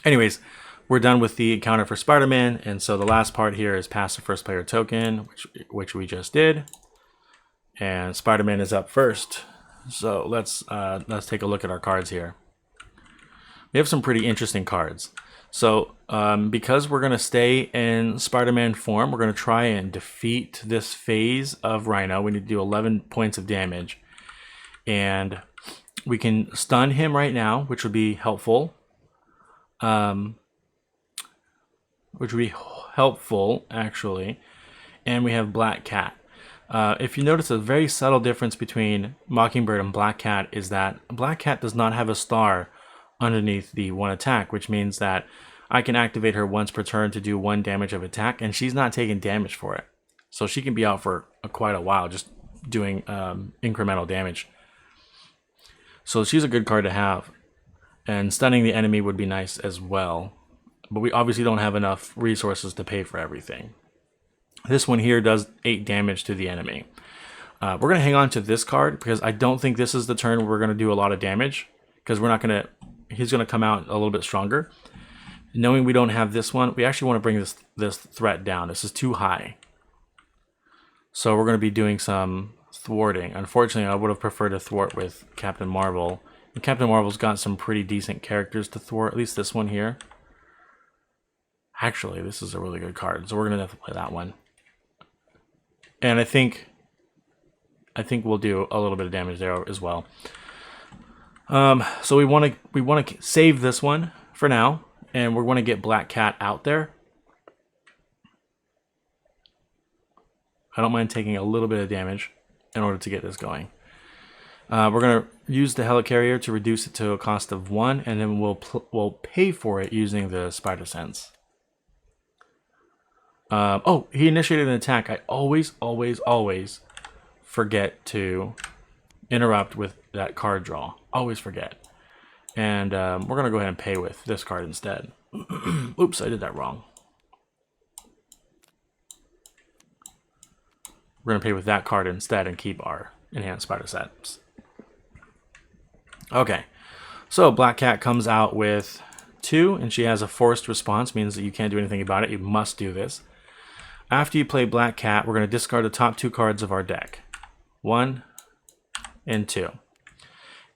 [SPEAKER 1] Anyways, we're done with the encounter for Spider-Man, and so the last part here is pass the first player token, which we just did. And Spider-Man is up first. So let's take a look at our cards here. We have some pretty interesting cards. So because we're going to stay in Spider-Man form, we're going to try and defeat this phase of Rhino. We need to do 11 points of damage. And we can stun him right now, which would be helpful. Actually. And we have Black Cat. If you notice, a very subtle difference between Mockingbird and Black Cat is that Black Cat does not have a star underneath the 1 attack, which means that I can activate her once per turn to do 1 damage of attack, and she's not taking damage for it. So she can be out for quite a while just doing incremental damage. So she's a good card to have. And stunning the enemy would be nice as well. But we obviously don't have enough resources to pay for everything. This one here does 8 damage to the enemy. We're going to hang on to this card because I don't think this is the turn where we're going to do a lot of damage. Because we're not going to... He's going to come out a little bit stronger. Knowing we don't have this one, we actually want to bring this threat down. This is too high. So we're going to be doing some thwarting. Unfortunately, I would have preferred to thwart with Captain Marvel. And Captain Marvel's got some pretty decent characters to thwart. At least this one here. Actually, this is a really good card. So we're going to have to play that one. And I think we'll do a little bit of damage there as well. So we want to save this one for now, and we're going to get Black Cat out there. I don't mind taking a little bit of damage in order to get this going. We're going to use the helicarrier to reduce it to a cost of 1, and then we'll pay for it using the Spider Sense. Oh, he initiated an attack. I always forget to interrupt with that card draw. Always forget. And we're going to go ahead and pay with this card instead. Oops, I did that wrong. We're going to pay with that card instead and keep our enhanced spider sets. Okay, so Black Cat comes out with 2, and she has a forced response, means that you can't do anything about it. You must do this. After you play Black Cat, we're going to discard the top 2 cards of our deck. 1 and 2.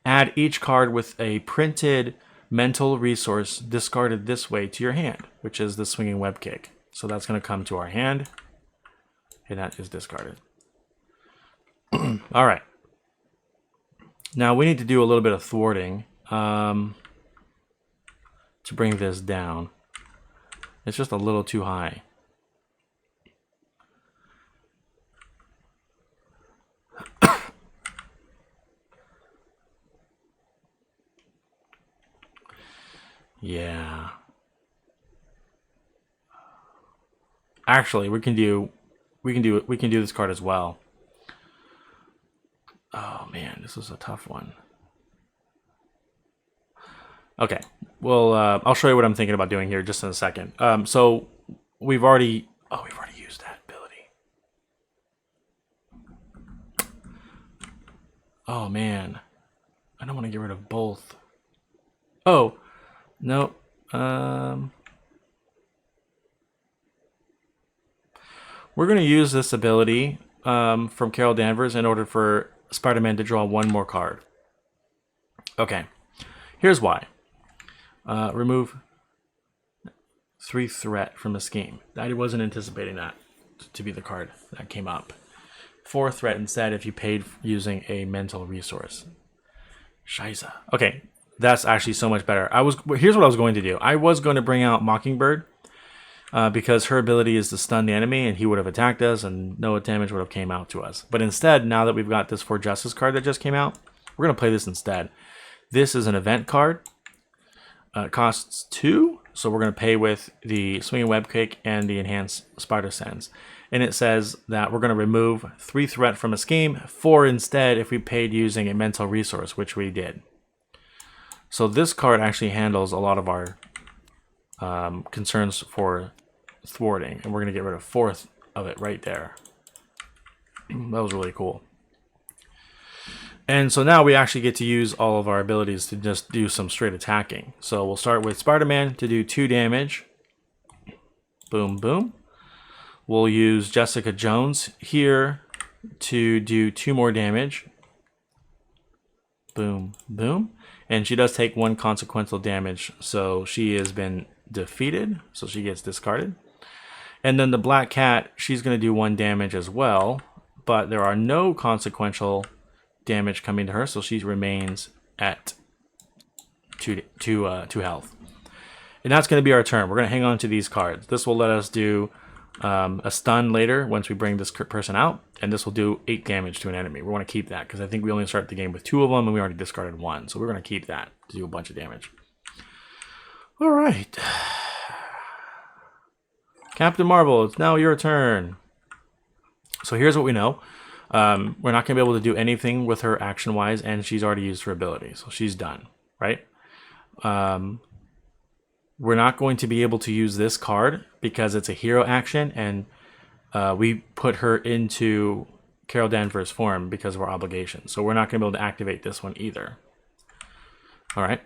[SPEAKER 1] Add each card with a printed mental resource discarded this way to your hand, which is the Swinging Web Kick. So that's going to come to our hand, and that is discarded. All right. Now we need to do a little bit of thwarting to bring this down. It's just a little too high. Yeah. Actually, we can do this card as well. Oh man, this is a tough one. Okay, well, I'll show you what I'm thinking about doing here just in a second. So we've already used that ability. Oh man, I don't want to get rid of both. Oh, no. We're going to use this ability from Carol Danvers in order for Spider-Man to draw 1 more card. Okay, here's why. Remove 3 threat from the scheme. I wasn't anticipating that to be the card that came up. 4 threat instead if you paid using a mental resource. Scheiße. Okay, that's actually so much better. Here's what I was going to do. I was going to bring out Mockingbird because her ability is to stun the enemy, and he would have attacked us, and no damage would have came out to us. But instead, now that we've got this For Justice card that just came out, we're going to play this instead. This is an event card. It costs 2, so we're going to pay with the Swinging Web Kick and the Enhanced Spider Sense. And it says that we're going to remove 3 threat from a scheme, 4 instead if we paid using a mental resource, which we did. So this card actually handles a lot of our concerns for thwarting, and we're going to get rid of 4th of it right there. That was really cool. And so now we actually get to use all of our abilities to just do some straight attacking. So we'll start with Spider-Man to do 2 damage. Boom, boom. We'll use Jessica Jones here to do 2 more damage. Boom, boom. And she does take 1 consequential damage, so she has been defeated, so she gets discarded. And then the Black Cat, she's going to do 1 damage as well, but there are no consequential damage coming to her, so she remains at 2 health. And that's going to be our turn. We're going to hang on to these cards. This will let us do a stun later once we bring this person out, and this will do 8 damage to an enemy. We want to keep that because I think we only start the game with 2 of them, and we already discarded 1, so we're going to keep that to do a bunch of damage. All right, Captain Marvel, it's now your turn. So here's what we know. We're not going to be able to do anything with her action-wise, and she's already used her ability, so she's done, right? We're not going to be able to use this card because it's a hero action, and we put her into Carol Danvers' form because of our obligation. So we're not going to be able to activate this one either. All right.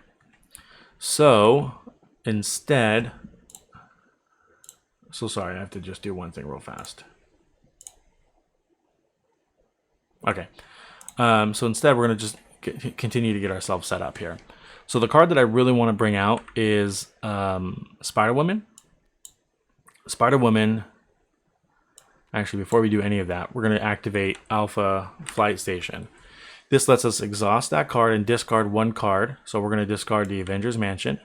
[SPEAKER 1] So instead, so sorry, I have to just do one thing real fast. Okay. So instead, we're going to just continue to get ourselves set up here. So the card that I really want to bring out is Spider-Woman. Spider-Woman, actually, before we do any of that, we're going to activate Alpha Flight Station. This lets us exhaust that card and discard 1 card. So we're going to discard the Avengers Mansion.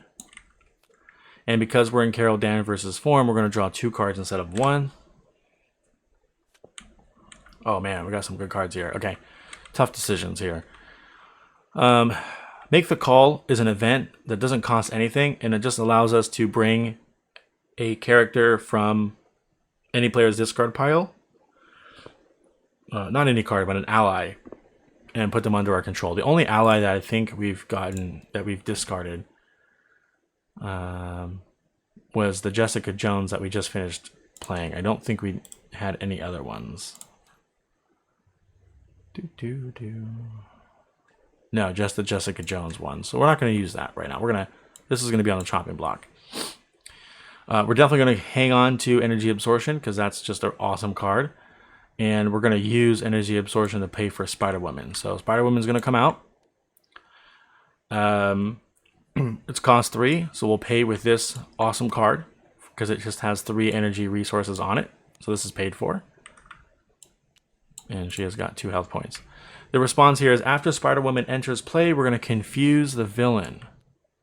[SPEAKER 1] And because we're in Carol Danvers' form, we're going to draw 2 cards instead of 1. Oh man, we got some good cards here. Okay, tough decisions here. Make the Call is an event that doesn't cost anything, and it just allows us to bring a character from any player's discard pile. Not any card, but an ally, and put them under our control. The only ally that I think we've gotten, that we've discarded, was the Jessica Jones that we just finished playing. I don't think we had any other ones. No, just the Jessica Jones one. So we're not going to use that right now. This is going to be on the chopping block. We're definitely going to hang on to energy absorption because that's just an awesome card. And we're going to use energy absorption to pay for Spider-Woman. So Spider-Woman's going to come out. It's cost 3, so we'll pay with this awesome card because it just has 3 energy resources on it. So this is paid for. And she has got 2 health points. The response here is after Spider-Woman enters play, we're going to confuse the villain.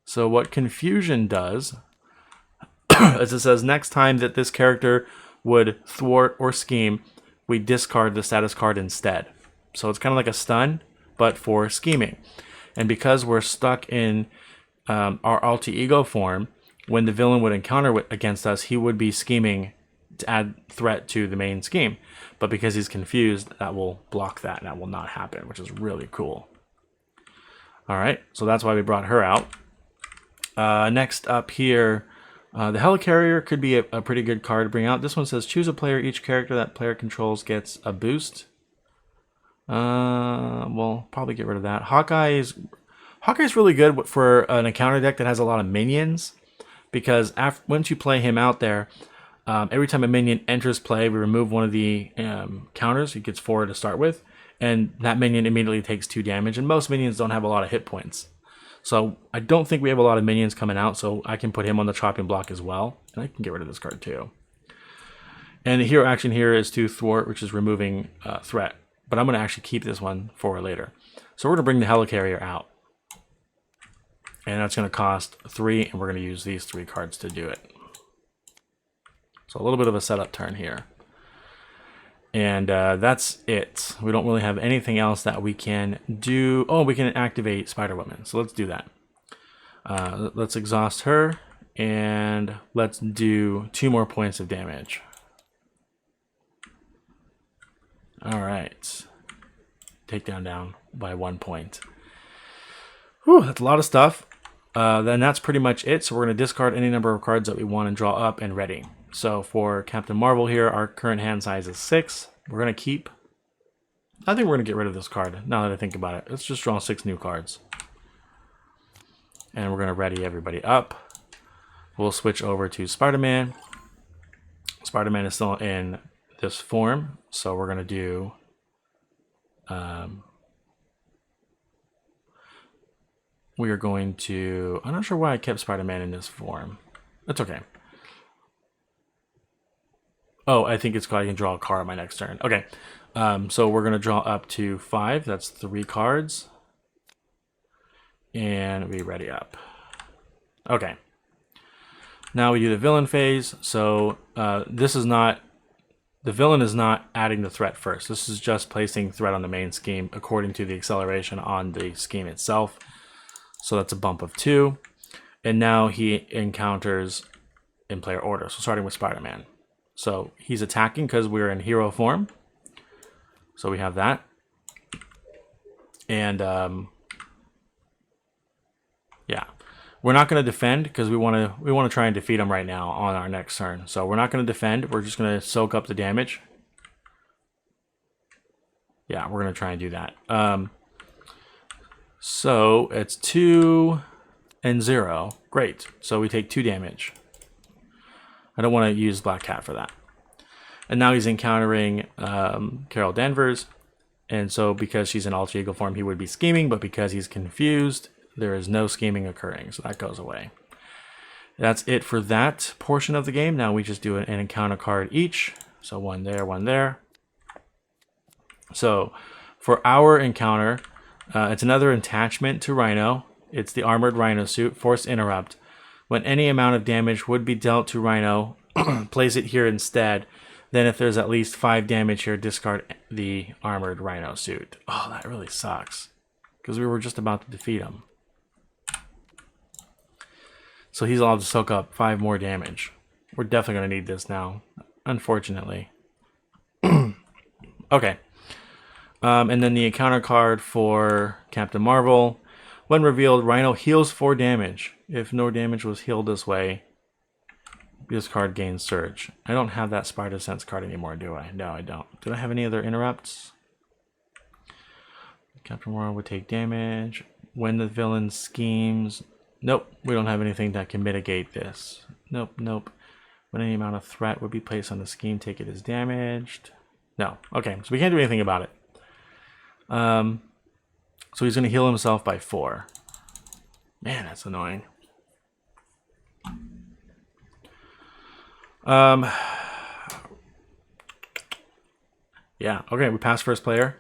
[SPEAKER 1] So what confusion does is it says next time that this character would thwart or scheme, we discard the status card instead. So it's kind of like a stun, but for scheming. And because we're stuck in our alter ego form, when the villain would encounter against us, he would be scheming to add threat to the main scheme. But because he's confused, that will block that, and that will not happen, which is really cool. All right, so that's why we brought her out. Next up here, the Helicarrier could be a pretty good card to bring out. This one says choose a player. Each character that player controls gets a boost. We'll probably get rid of that. Hawkeye's really good for an encounter deck that has a lot of minions, because once you play him out there, every time a minion enters play, we remove one of the counters. He gets 4 to start with, and that minion immediately takes 2 damage, and most minions don't have a lot of hit points. So I don't think we have a lot of minions coming out, so I can put him on the chopping block as well, and I can get rid of this card too. And the hero action here is to thwart, which is removing threat, but I'm going to actually keep this one for later. So we're going to bring the Helicarrier out, and that's going to cost 3, and we're going to use these 3 cards to do it. So a little bit of a setup turn here. And that's it. We don't really have anything else that we can do. Oh, we can activate Spider-Woman. So let's do that. Let's exhaust her. And let's do 2 more points of damage. All right. Takedown down by 1 point. Whew, that's a lot of stuff. Then that's pretty much it. So we're going to discard any number of cards that we want and draw up and ready. So for Captain Marvel here, our current hand size is 6. We're going to keep... I think we're going to get rid of this card, now that I think about it. Let's just draw 6 new cards. And we're going to ready everybody up. We'll switch over to Spider-Man. Spider-Man is still in this form, so we're going to do... we are going to... I'm not sure why I kept Spider-Man in this form. That's okay. Oh, I think it's called I can draw a card on my next turn. Okay, so we're going to draw up to 5. That's 3 cards. And we ready up. Okay. Now we do the villain phase. So this is not... The villain is not adding the threat first. This is just placing threat on the main scheme according to the acceleration on the scheme itself. So that's a bump of 2. And now he encounters in player order. So starting with Spider-Man. So he's attacking because we're in hero form. So we have that. And yeah, we're not going to defend because we want to try and defeat him right now on our next turn. So we're not going to defend. We're just going to soak up the damage. Yeah, we're going to try and do that. So it's 2 and 0. Great. So we take 2 damage. I don't want to use Black Cat for that. And now he's encountering Carol Danvers. And so because she's in alter ego form, he would be scheming. But because he's confused, there is no scheming occurring. So that goes away. That's it for that portion of the game. Now we just do an encounter card each. So 1 there, 1 there. So for our encounter, it's another attachment to Rhino. It's the armored Rhino suit, Force Interrupt. When any amount of damage would be dealt to Rhino, place it here instead. Then if there's at least 5 damage here, discard the armored Rhino suit. Oh, that really sucks. Because we were just about to defeat him. So he's allowed to soak up 5 more damage. We're definitely going to need this now, unfortunately. Okay. And then the encounter card for Captain Marvel. When revealed, Rhino heals 4 damage. If no damage was healed this way, this card gains Surge. I don't have that Spider Sense card anymore, do I? No, I don't. Do I have any other interrupts? Captain Marvel would take damage. When the villain schemes... Nope, we don't have anything that can mitigate this. Nope, nope. When any amount of threat would be placed on the scheme, take it as damaged. No. Okay, so we can't do anything about it. So he's going to heal himself by 4. Man, that's annoying. Yeah, okay, we passed first player.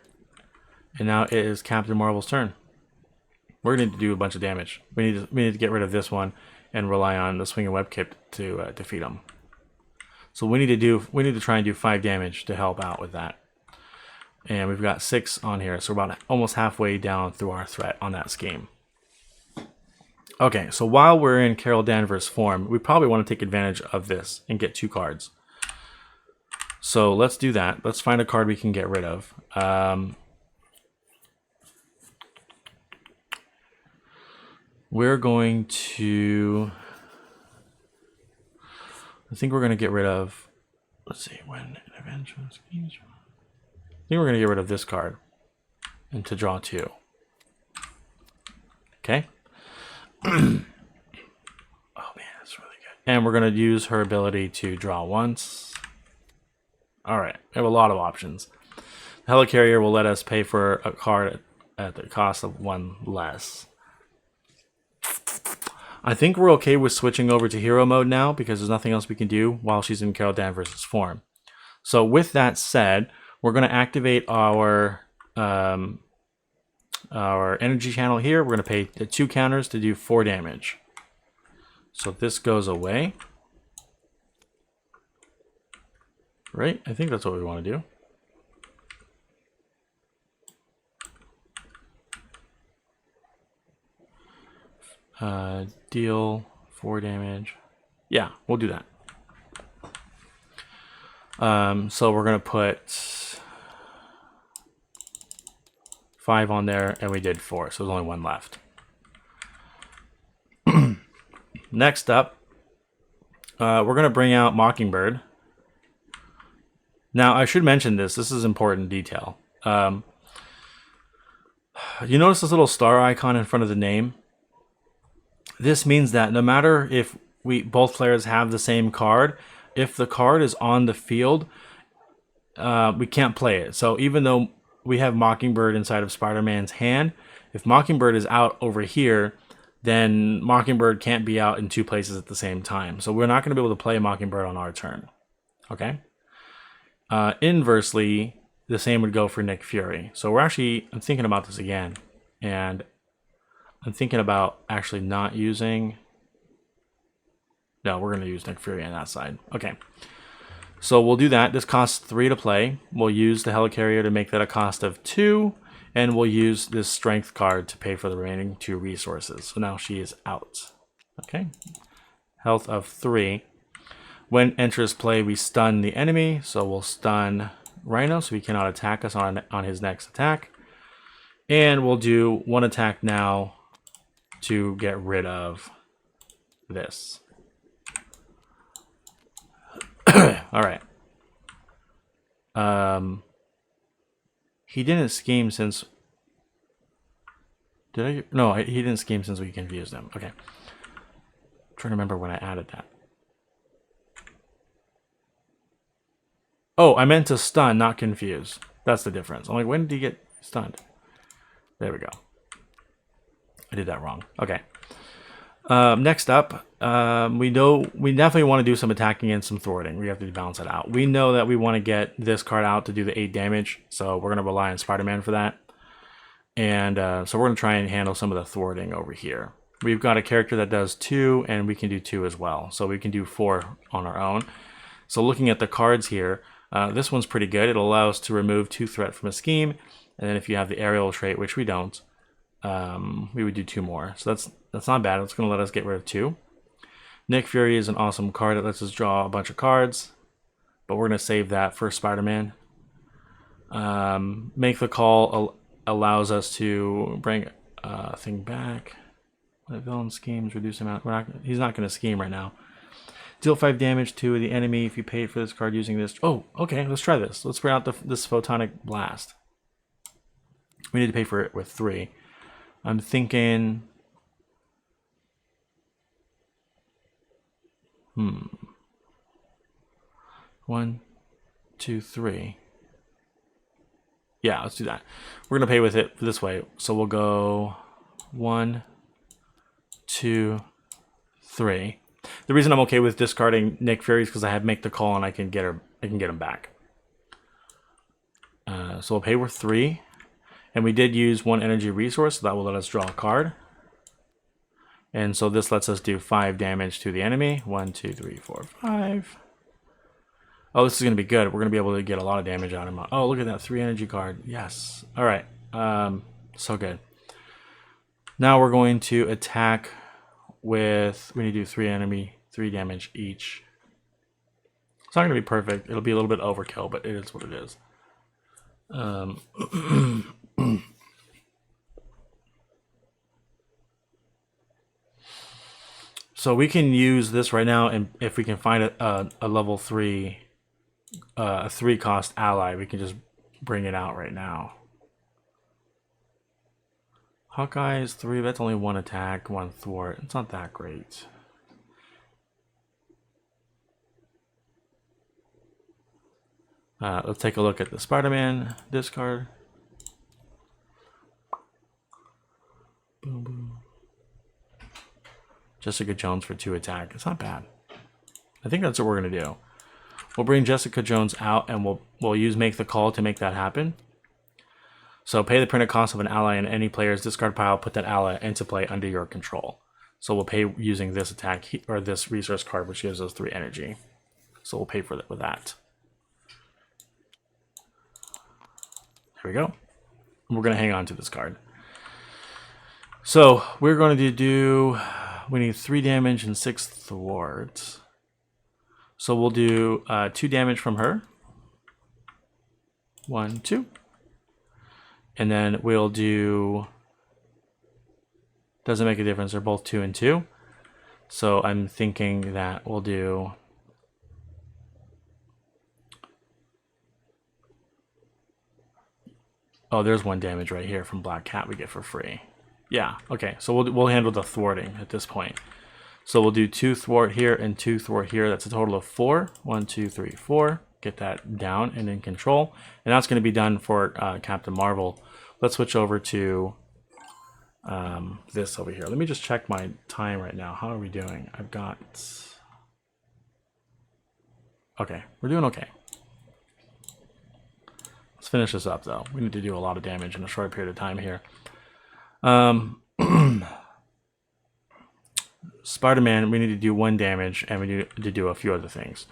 [SPEAKER 1] And now it is Captain Marvel's turn. We're going to need to do a bunch of damage. We need to get rid of this one and rely on the swinging web kit to defeat him. So we need to try and do 5 damage to help out with that. And we've got 6 on here, so we're about almost halfway down through our threat on that scheme. Okay, so while we're in Carol Danvers' form, we probably want to take advantage of this and get 2 cards. So let's do that. Let's find a card we can get rid of. We're going to... I think we're going to get rid of... Let's see, when intervention schemes... I think we're going to get rid of this card and to draw 2. Okay. Oh man, that's really good. And we're going to use her ability to draw once. All right, we have a lot of options. The Helicarrier will let us pay for a card at the cost of 1 less. I think we're okay with switching over to hero mode now because there's nothing else we can do while she's in Carol Danvers' form. So with that said, we're going to activate our energy channel here. We're going to pay the 2 counters to do 4 damage. So this goes away. Right? I think that's what we want to do. Deal 4 damage. Yeah, we'll do that. So we're going to put 5 on there, and we did 4, so there's only 1 left. Next up, we're going to bring out Mockingbird. Now, I should mention this. This is important detail. You notice this little star icon in front of the name? This means that no matter if both players have the same card, if the card is on the field, we can't play it. So even though we have Mockingbird inside of Spider-Man's hand, if Mockingbird is out over here, then Mockingbird can't be out in 2 places at the same time. So we're not going to be able to play Mockingbird on our turn. Okay? Inversely, the same would go for Nick Fury. So I'm thinking about this again, and I'm thinking about actually not using... No, we're going to use Nick Fury on that side. Okay. So we'll do that. This costs 3 to play. We'll use the Helicarrier to make that a cost of 2. And we'll use this strength card to pay for the remaining 2 resources. So now she is out. Okay. Health of 3. When enters play, we stun the enemy. So we'll stun Rhino so he cannot attack us on his next attack. And we'll do 1 attack now to get rid of this. All right. He didn't scheme since... No, he didn't scheme since we confused him. Okay. I'm trying to remember when I added that. Oh, I meant to stun, not confuse. That's the difference. I'm like, when did he get stunned? There we go. I did that wrong. Okay. Next up, we definitely want to do some attacking and some thwarting. We have to balance that out. We know that we want to get this card out to do the 8 damage, so we're going to rely on Spider-Man for that. And so we're going to try and handle some of the thwarting over here. We've got a character that does 2, and we can do 2 as well. So we can do 4 on our own. So looking at the cards here, this one's pretty good. It'll allow us to remove 2 threat from a scheme. And then if you have the aerial trait, which we don't, we would do 2 more. So that's not bad. It's going to let us get rid of 2. Nick Fury is an awesome card that lets us draw a bunch of cards, but we're going to save that for Spider-Man. Make the call allows us to bring a thing back. Let villain schemes, reduce amount. He's not going to scheme right now. Deal 5 damage to the enemy if you pay for this card using this. Oh, okay. Let's try this. Let's bring out this photonic blast. We need to pay for it with 3. I'm thinking... 1, 2, 3. Yeah, let's do that. We're going to pay with it this way. So we'll go 1, 2, 3. The reason I'm okay with discarding Nick Fury is because I have make the call and I can get him back. So we'll pay with 3. And we did use 1 energy resource, so that will let us draw a card. And so this lets us do 5 damage to the enemy. 1, 2, 3, 4, 5. Oh, this is going to be good. We're going to be able to get a lot of damage out of him. Oh, look at that 3 energy card. Yes. All right. So good. Now we're going to attack with... We need to do 3 damage each. It's not going to be perfect. It'll be a little bit overkill, but it is what it is. So we can use this right now, and if we can find a level 3, a 3-cost ally, we can just bring it out right now. Hawkeye is 3, that's only 1 attack, 1 thwart. It's not that great. Let's take a look at the Spider-Man discard. Boom, boom. Jessica Jones for 2 attack. It's not bad. I think that's what we're going to do. We'll bring Jessica Jones out and we'll use make the call to make that happen. So pay the printed cost of an ally in any player's discard pile. Put that ally into play under your control. So we'll pay using this attack or this resource card, which gives us 3 energy. So we'll pay for that with that. There we go. We're going to hang on to this card. So we're going to do... We need 3 damage and 6 thwarts. So we'll do 2 damage from her. 1, 2. And then we'll do... Doesn't make a difference. They're both 2 and 2. So I'm thinking that we'll do... Oh, there's 1 damage right here from Black Cat we get for free. Yeah, okay, so we'll handle the thwarting at this point. So we'll do 2 thwart here and 2 thwart here. That's a total of 4. 1, 2, 3, 4. Get that down and in control. And that's going to be done for Captain Marvel. Let's switch over to this over here. Let me just check my time right now. How are we doing? I've got... Okay, we're doing okay. Let's finish this up, though. We need to do a lot of damage in a short period of time here. Spider-Man, we need to do 1 damage, and we need to do a few other things.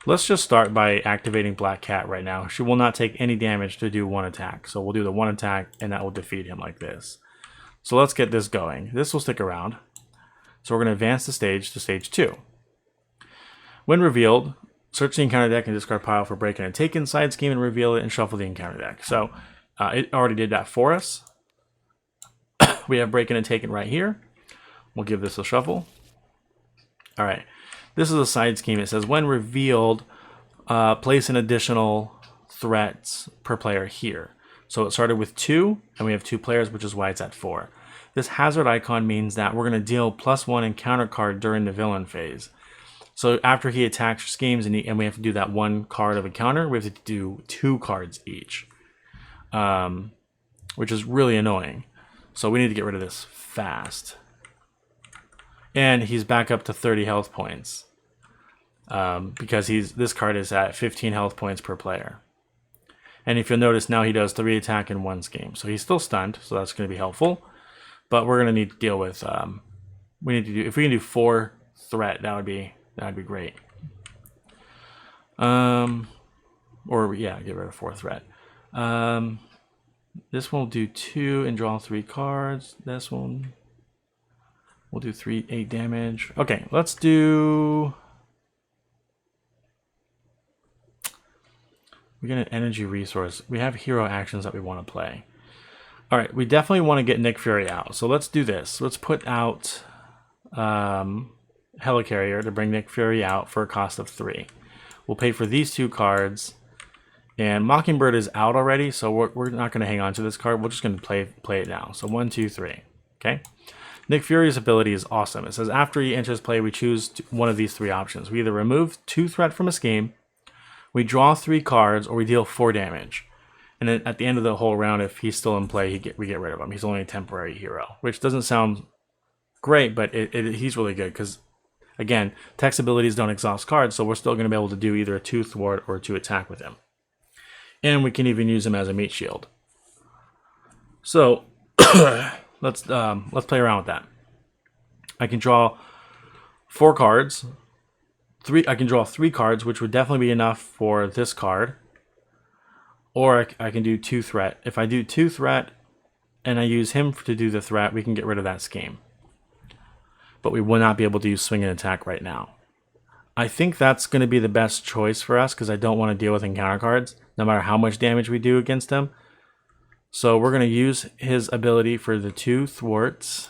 [SPEAKER 1] Let's just start by activating Black Cat right now. She will not take any damage to do 1 attack. So we'll do the 1 attack, and that will defeat him like this. So let's get this going. This will stick around. So we're going to advance the stage to stage 2. When revealed, search the encounter deck and discard pile for break and take in side scheme and reveal it and shuffle the encounter deck. So it already did that for us. We have break and taken right here. We'll give this a shuffle. All right. This is a side scheme. It says when revealed, place an additional threats per player here. So it started with 2, and we have 2 players, which is why it's at 4. This hazard icon means that we're going to deal +1 encounter card during the villain phase. So after he attacks schemes and we have to do that 1 card of encounter, we have to do 2 cards each, which is really annoying. So we need to get rid of this fast. And he's back up to 30 health points because this card is at 15 health points per player. And if you'll notice, now he does 3 attack in 1 scheme. So he's still stunned, so that's going to be helpful. But we're going to need to deal with... we need to do... If we can do 4 threat, that would be great. Or, yeah, get rid of 4 threat. This one will do 2 and draw 3 cards. This one will do 8 damage. Okay, let's do... We get an energy resource. We have hero actions that we want to play. All right, we definitely want to get Nick Fury out. So let's do this. Let's put out Helicarrier to bring Nick Fury out for a cost of 3. We'll pay for these 2 cards. And Mockingbird is out already, so we're not going to hang on to this card. We're just going to play it now. So 1, 2, 3. Okay. Nick Fury's ability is awesome. It says after he enters play, we choose one of these 3 options. We either remove 2 threat from a scheme, we draw 3 cards, or we deal 4 damage. And then at the end of the whole round, if he's still in play, we get rid of him. He's only a temporary hero, which doesn't sound great, but he's really good because, again, text abilities don't exhaust cards, so we're still going to be able to do either a 2 thwart or a 2 attack with him. And we can even use him as a meat shield. So let's play around with that. I can draw 4 cards. I can draw 3 cards, which would definitely be enough for this card. Or I can do 2 threat. If I do 2 threat and I use him to do the threat, we can get rid of that scheme. But we will not be able to use swing and attack right now. I think that's going to be the best choice for us because I don't want to deal with encounter cards, no matter how much damage we do against him. So we're going to use his ability for the 2 thwarts.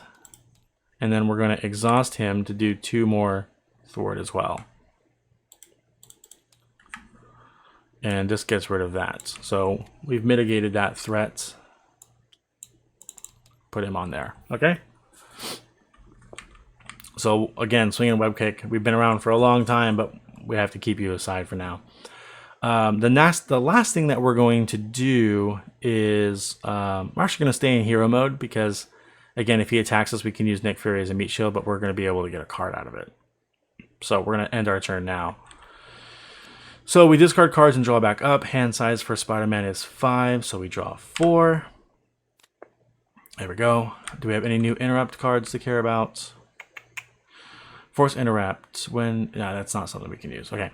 [SPEAKER 1] And then we're going to exhaust him to do 2 more thwart as well. And this gets rid of that. So we've mitigated that threat. Put him on there. Okay? So again, swing and web kick. We've been around for a long time, but we have to keep you aside for now. The last thing that we're going to do is we're actually going to stay in hero mode because, again, if he attacks us, we can use Nick Fury as a meat shield, but we're going to be able to get a card out of it. So we're going to end our turn now. So we discard cards and draw back up. Hand size for Spider-Man is 5, so we draw 4. There we go. Do we have any new interrupt cards to care about? Force interrupt when... No, that's not something we can use. Okay.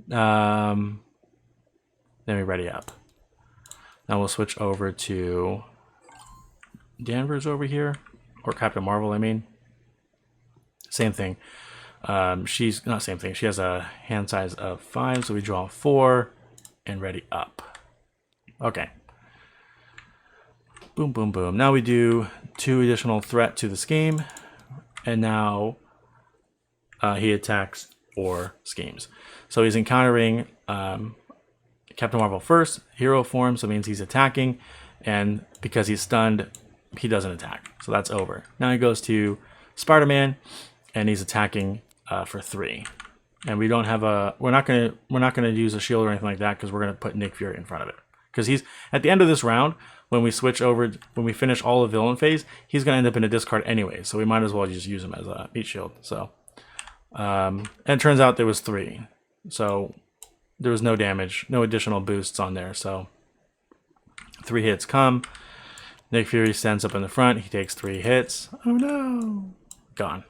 [SPEAKER 1] Then we ready up. Now we'll switch over to Danvers over here. Or Captain Marvel, I mean. Same thing. She's not same thing. She has a hand size of 5, so we draw 4 and ready up. Okay. Boom, boom, boom. Now we do 2 additional threat to the scheme, and now he attacks or schemes. So he's encountering Captain Marvel first, hero form, so it means he's attacking, and because he's stunned, he doesn't attack. So that's over. Now he goes to Spider-Man, and he's attacking for 3, and we don't have a. We're not gonna use a shield or anything like that because we're gonna put Nick Fury in front of it. Because he's at the end of this round when we switch over when we finish all of villain phase, he's gonna end up in a discard anyway. So we might as well just use him as a meat shield. So, and it turns out there was 3, so there was no damage, no additional boosts on there. So 3 hits come. Nick Fury stands up in the front. He takes 3 hits. Oh no, gone.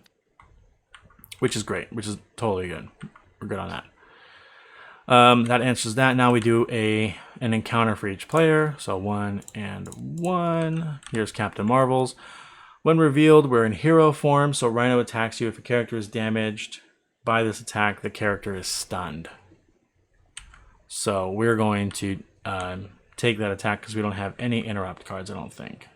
[SPEAKER 1] Which is great, which is totally good. We're good on that. That answers that. Now we do an encounter for each player. So 1 and 1. Here's Captain Marvel's. When revealed, we're in hero form. So Rhino attacks you. If a character is damaged by this attack, the character is stunned. So we're going to take that attack because we don't have any interrupt cards, I don't think.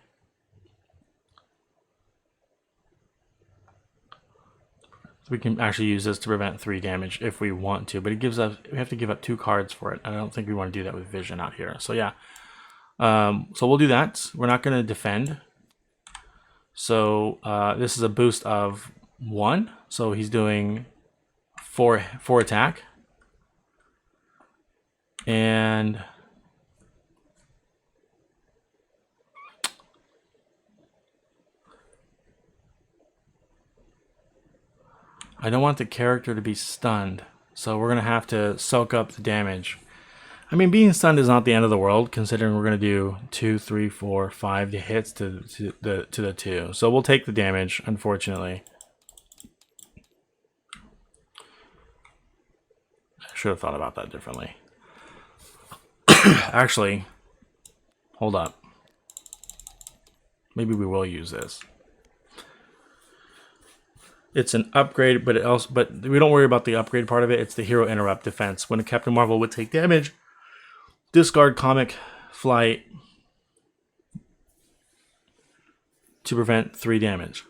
[SPEAKER 1] So we can actually use this to prevent 3 damage if we want to, but it gives us, we have to give up 2 cards for it. I don't think we want to do that with Vision out here. So yeah, so we'll do that. We're not going to defend. So this is a boost of 1. So he's doing 4 attack. And I don't want the character to be stunned, so we're going to have to soak up the damage. I mean, being stunned is not the end of the world, considering we're going to do 2, 3, 4, 5 hits to the 2. So we'll take the damage, unfortunately. I should have thought about that differently. Actually, hold up. Maybe we will use this. It's an upgrade, but we don't worry about the upgrade part of it. It's the hero interrupt defense. When a Captain Marvel would take damage, discard comic flight to prevent 3 damage.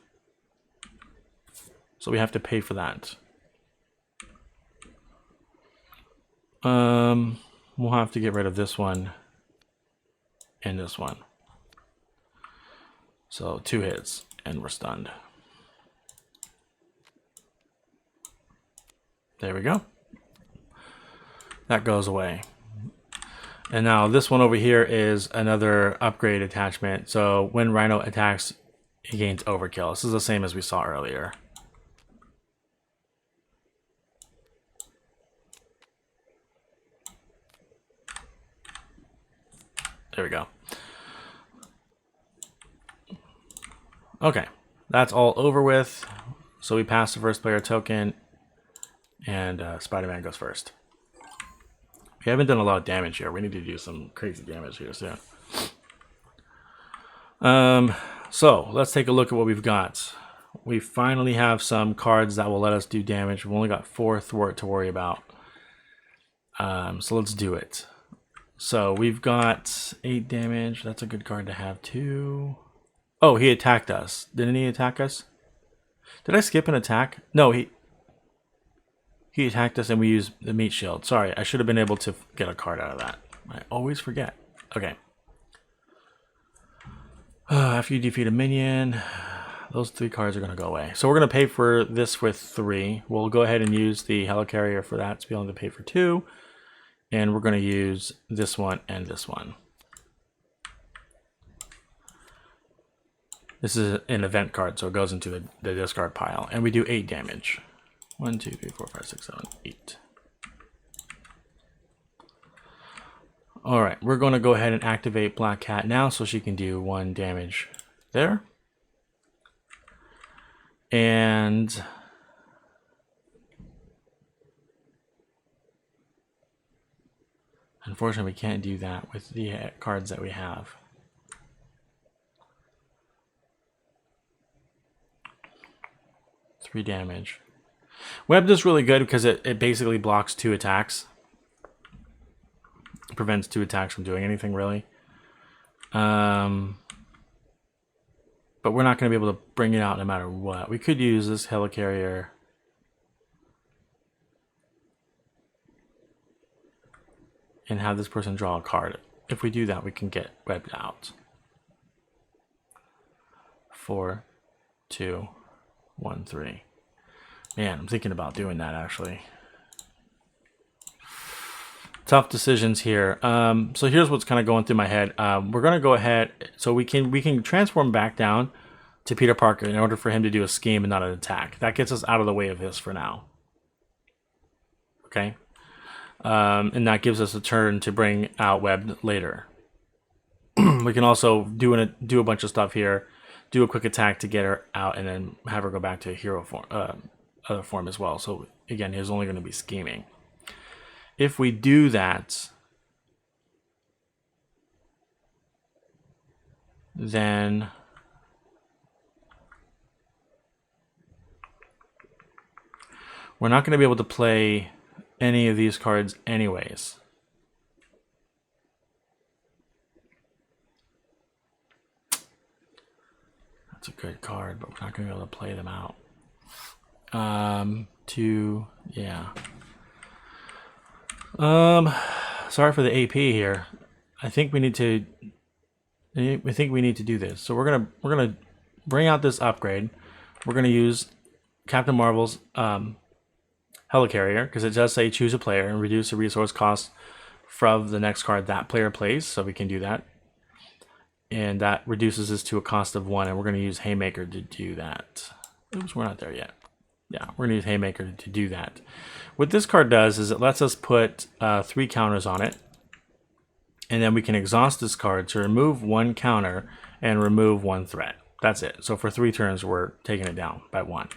[SPEAKER 1] So we have to pay for that. we'll have to get rid of this one and this one. So 2 hits and we're stunned. There we go. That goes away. And now this one over here is another upgrade attachment. So when Rhino attacks, he gains overkill. This is the same as we saw earlier. There we go. Okay, that's all over with. So we pass the first player token, and Spider-Man goes first. We haven't done a lot of damage here. We need to do some crazy damage here soon. So let's take a look at what we've got. We finally have some cards that will let us do damage. We've only got 4 thwart to worry about. So let's do it. So we've got 8 damage. That's a good card to have too. Oh, he attacked us. Didn't he attack us? Did I skip an attack? No, he attacked us and we used the meat shield. Sorry, I should have been able to get a card out of that. I always forget. Okay. After you defeat a minion, those 3 cards are going to go away. So we're going to pay for this with 3. We'll go ahead and use the helicarrier for that to be able to pay for 2. And we're going to use this one and this one. This is an event card, so it goes into the discard pile. And we do 8 damage. 1, 2, 3, 4, 5, 6, 7, 8. Alright, we're going to go ahead and activate Black Cat now so she can do 1 damage there. And unfortunately, we can't do that with the cards that we have. Three damage. Webbed is really good because it basically blocks 2 attacks. It prevents 2 attacks from doing anything, really. But we're not going to be able to bring it out no matter what. We could use this helicarrier. And have this person draw a card. If we do that, we can get webbed out. 4, 2, 1, 3. Man, I'm thinking about doing that actually. Tough decisions here. So here's what's kind of going through my head. We're going to go ahead, so we can transform back down to Peter Parker in order for him to do a scheme and not an attack. That gets us out of the way of this for now. Okay. And that gives us a turn to bring out Web later. We can also do a bunch of stuff here, do a quick attack to get her out, and then have her go back to hero form, other form as well. So again, he's only going to be scheming. If we do that, then we're not going to be able to play any of these cards anyways. That's a good card, but we're not going to be able to play them out. Sorry for the AP here. I think we need to do this. So we're gonna bring out this upgrade. We're gonna use Captain Marvel's helicarrier because it does say choose a player and reduce the resource cost from the next card that player plays. So we can do that, and that reduces this to a cost of 1. And we're gonna use Haymaker to do that. Oops, we're not there yet. Yeah, we're gonna use Haymaker to do that. What this card does is it lets us put 3 counters on it, and then we can exhaust this card to remove 1 counter and remove 1 threat. That's it. So for 3 turns, we're taking it down by 1.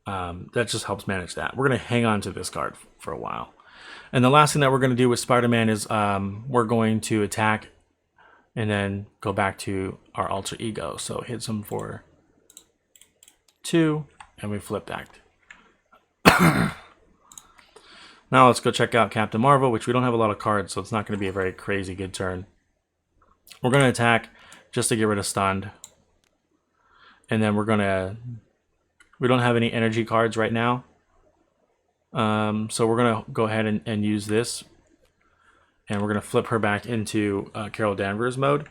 [SPEAKER 1] That just helps manage that. We're going to hang on to this card for a while. And the last thing that we're going to do with Spider-Man is we're going to attack and then go back to our alter ego. So hits him for 2, and we flip act. Now let's go check out Captain Marvel, which we don't have a lot of cards, so it's not going to be a very crazy good turn. We're going to attack just to get rid of stunned. And then we don't have any energy cards right now. So we're going to go ahead and use this. and we're going to flip her back into Carol Danvers mode.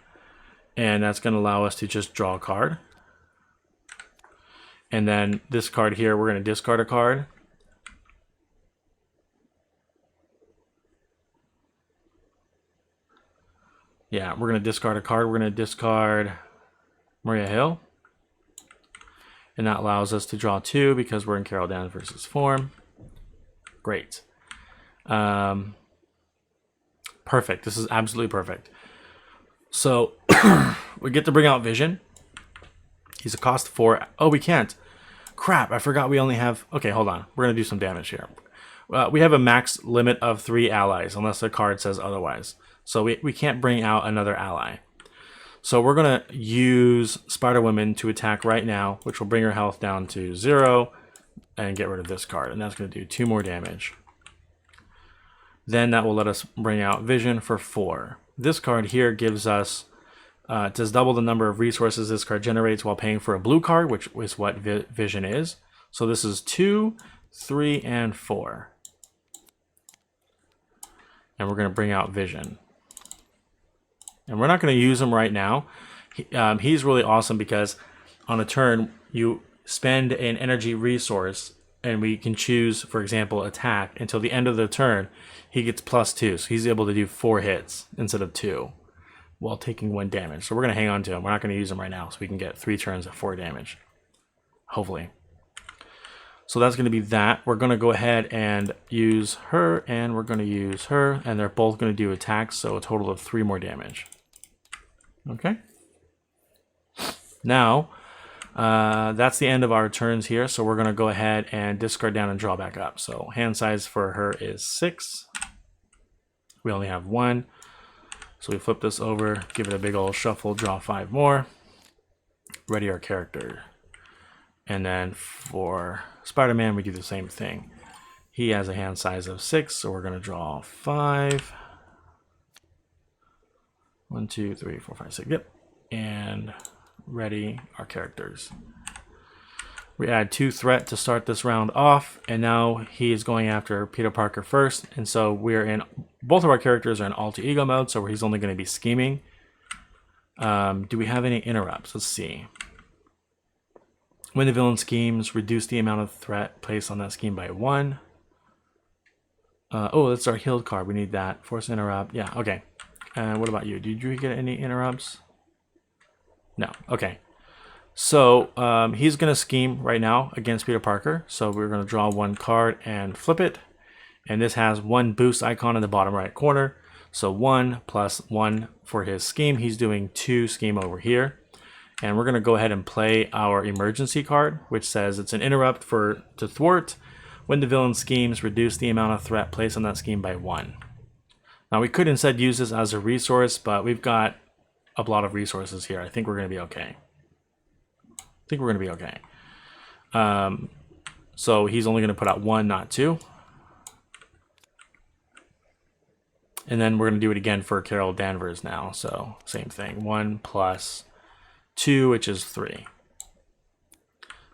[SPEAKER 1] And that's going to allow us to just draw a card. And then this card here, we're going to discard a card. Yeah, we're going to discard a card. We're going to discard Maria Hill. And that allows us to draw 2 because we're in Carol Danvers' form. Great. Perfect. This is absolutely perfect. So we get to bring out Vision. He's a cost 4. Oh, we can't. Crap, I forgot we only have... Okay, hold on. We're going to do some damage here. We have a max limit of 3 allies, unless the card says otherwise. So we can't bring out another ally. So we're going to use Spider-Woman to attack right now, which will bring her health down to 0, and get rid of this card. And that's going to do 2 more damage. Then that will let us bring out Vision for 4. This card here gives us... does double the number of resources this card generates while paying for a blue card, which is what Vision is. So this is 2, 3, and 4. And we're going to bring out Vision. And we're not going to use him right now. He's really awesome because on a turn, you spend an energy resource, and we can choose, for example, attack. Until the end of the turn, he gets +2. So he's able to do 4 hits instead of 2. While taking 1 damage. So we're going to hang on to him. We're not going to use him right now, so we can get 3 turns at 4 damage. Hopefully. So that's going to be that. We're going to go ahead and use her, and we're going to use her, and they're both going to do attacks, so a total of 3 more damage. Okay. Now, that's the end of our turns here, so we're going to go ahead and discard down and draw back up. So hand size for her is 6. We only have 1. So we flip this over, give it a big old shuffle, draw 5 more. Ready our character. And then for Spider-Man, we do the same thing. He has a hand size of 6, so we're going to draw 5. 1, 2, 3, 4, 5, 6. Yep. And ready our characters. We add 2 threat to start this round off, and now he is going after Peter Parker first. And so we're in, both of our characters are in alter ego mode, so he's only going to be scheming. Do we have any interrupts? Let's see. When the villain schemes, reduce the amount of threat placed on that scheme by 1. Oh, that's our healed card. We need that. Force interrupt. Yeah, okay. What about you? Did you get any interrupts? No. Okay. So he's going to scheme right now against Peter Parker. So we're going to draw 1 card and flip it. And this has 1 boost icon in the bottom right corner. So 1 plus 1 for his scheme. He's doing 2 scheme over here. And we're going to go ahead and play our emergency card, which says it's an interrupt to thwart. When the villain schemes, reduce the amount of threat placed on that scheme by 1. Now we could instead use this as a resource, but we've got a lot of resources here. I think we're going to be okay. So he's only going to put out 1, not 2. And then we're going to do it again for Carol Danvers now. So same thing, 1 plus 2, which is 3.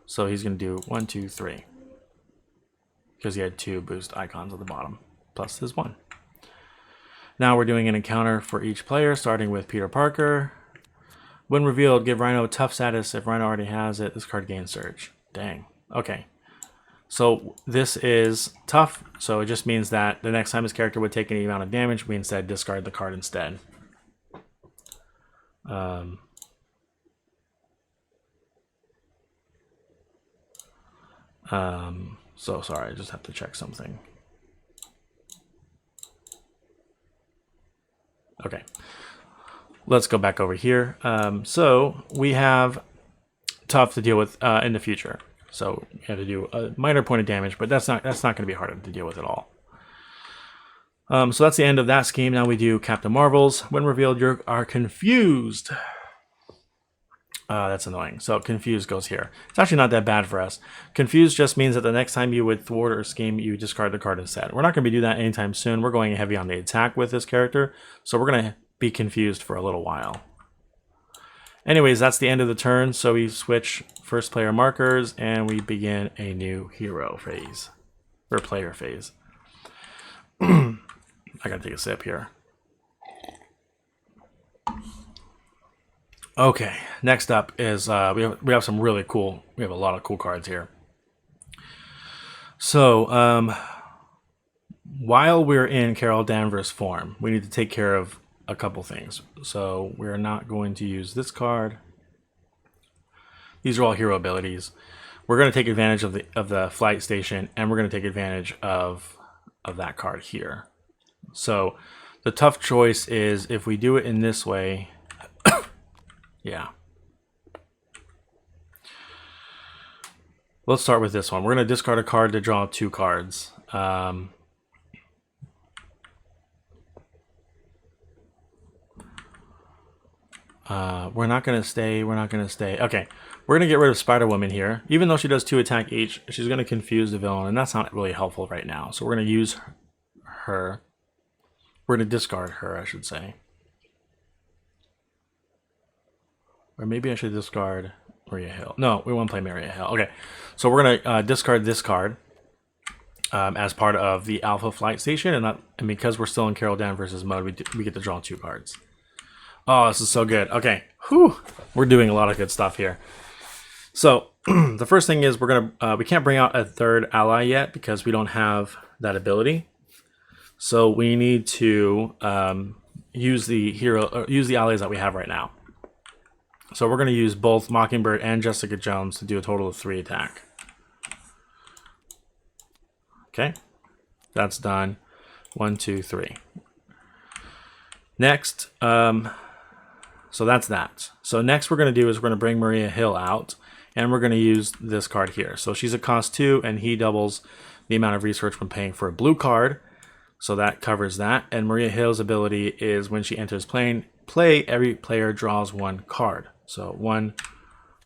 [SPEAKER 1] So he's going to do 1, 2, 3. Because he had 2 boost icons at the bottom, plus his 1. Now we're doing an encounter for each player, starting with Peter Parker. When revealed, give Rhino a tough status. If Rhino already has it, this card gains surge. Dang. Okay. So this is tough. So it just means that the next time his character would take any amount of damage, we instead discard the card instead. So sorry, I just have to check something. Okay. Let's go back over here. So we have tough to deal with in the future. So we have to do a minor point of damage, but that's not going to be hard to deal with at all. So that's the end of that scheme. Now we do Captain Marvel's. When revealed, you are confused. That's annoying. So confused goes here. It's actually not that bad for us. Confused just means that the next time you would thwart or scheme, you discard the card instead. We're not going to be doing that anytime soon. We're going heavy on the attack with this character. So we're going to be confused for a little while. Anyways, that's the end of the turn. So we switch first player markers and we begin a new hero phase or player phase. I gotta take a sip here. Okay, next up is we have some really cool. We have a lot of cool cards here. So while we're in Carol Danvers form, we need to take care of a couple things. So we're not going to use this card. These are all hero abilities. We're going to take advantage of the flight station, and we're going to take advantage of that card here. So the tough choice is if we do it in this way. Yeah. Let's start with this one. We're going to discard a card to draw 2 cards. We're not going to stay. We're not going to stay. Okay. We're going to get rid of Spider-Woman here. Even though she does 2 attack each, she's going to confuse the villain, and that's not really helpful right now. So we're going to use her. We're going to discard her, I should say. Or maybe I should discard Maria Hill. No, we want to play Maria Hill. Okay, so we're going to discard this card as part of the Alpha Flight Station, and because we're still in Carol Danvers' mode, we get to draw 2 cards. Oh, this is so good. Okay, whew, we're doing a lot of good stuff here. So the first thing is we can't bring out a 3rd ally yet because we don't have that ability. So we need to use the allies that we have right now. So we're going to use both Mockingbird and Jessica Jones to do a total of 3 attack. Okay, that's done. 1, 2, 3. Next, so that's that. So next we're going to do is we're going to bring Maria Hill out, and we're going to use this card here. So she's a cost 2, and he doubles the amount of research when paying for a blue card. So that covers that. And Maria Hill's ability is when she enters play, every player draws 1 card. So 1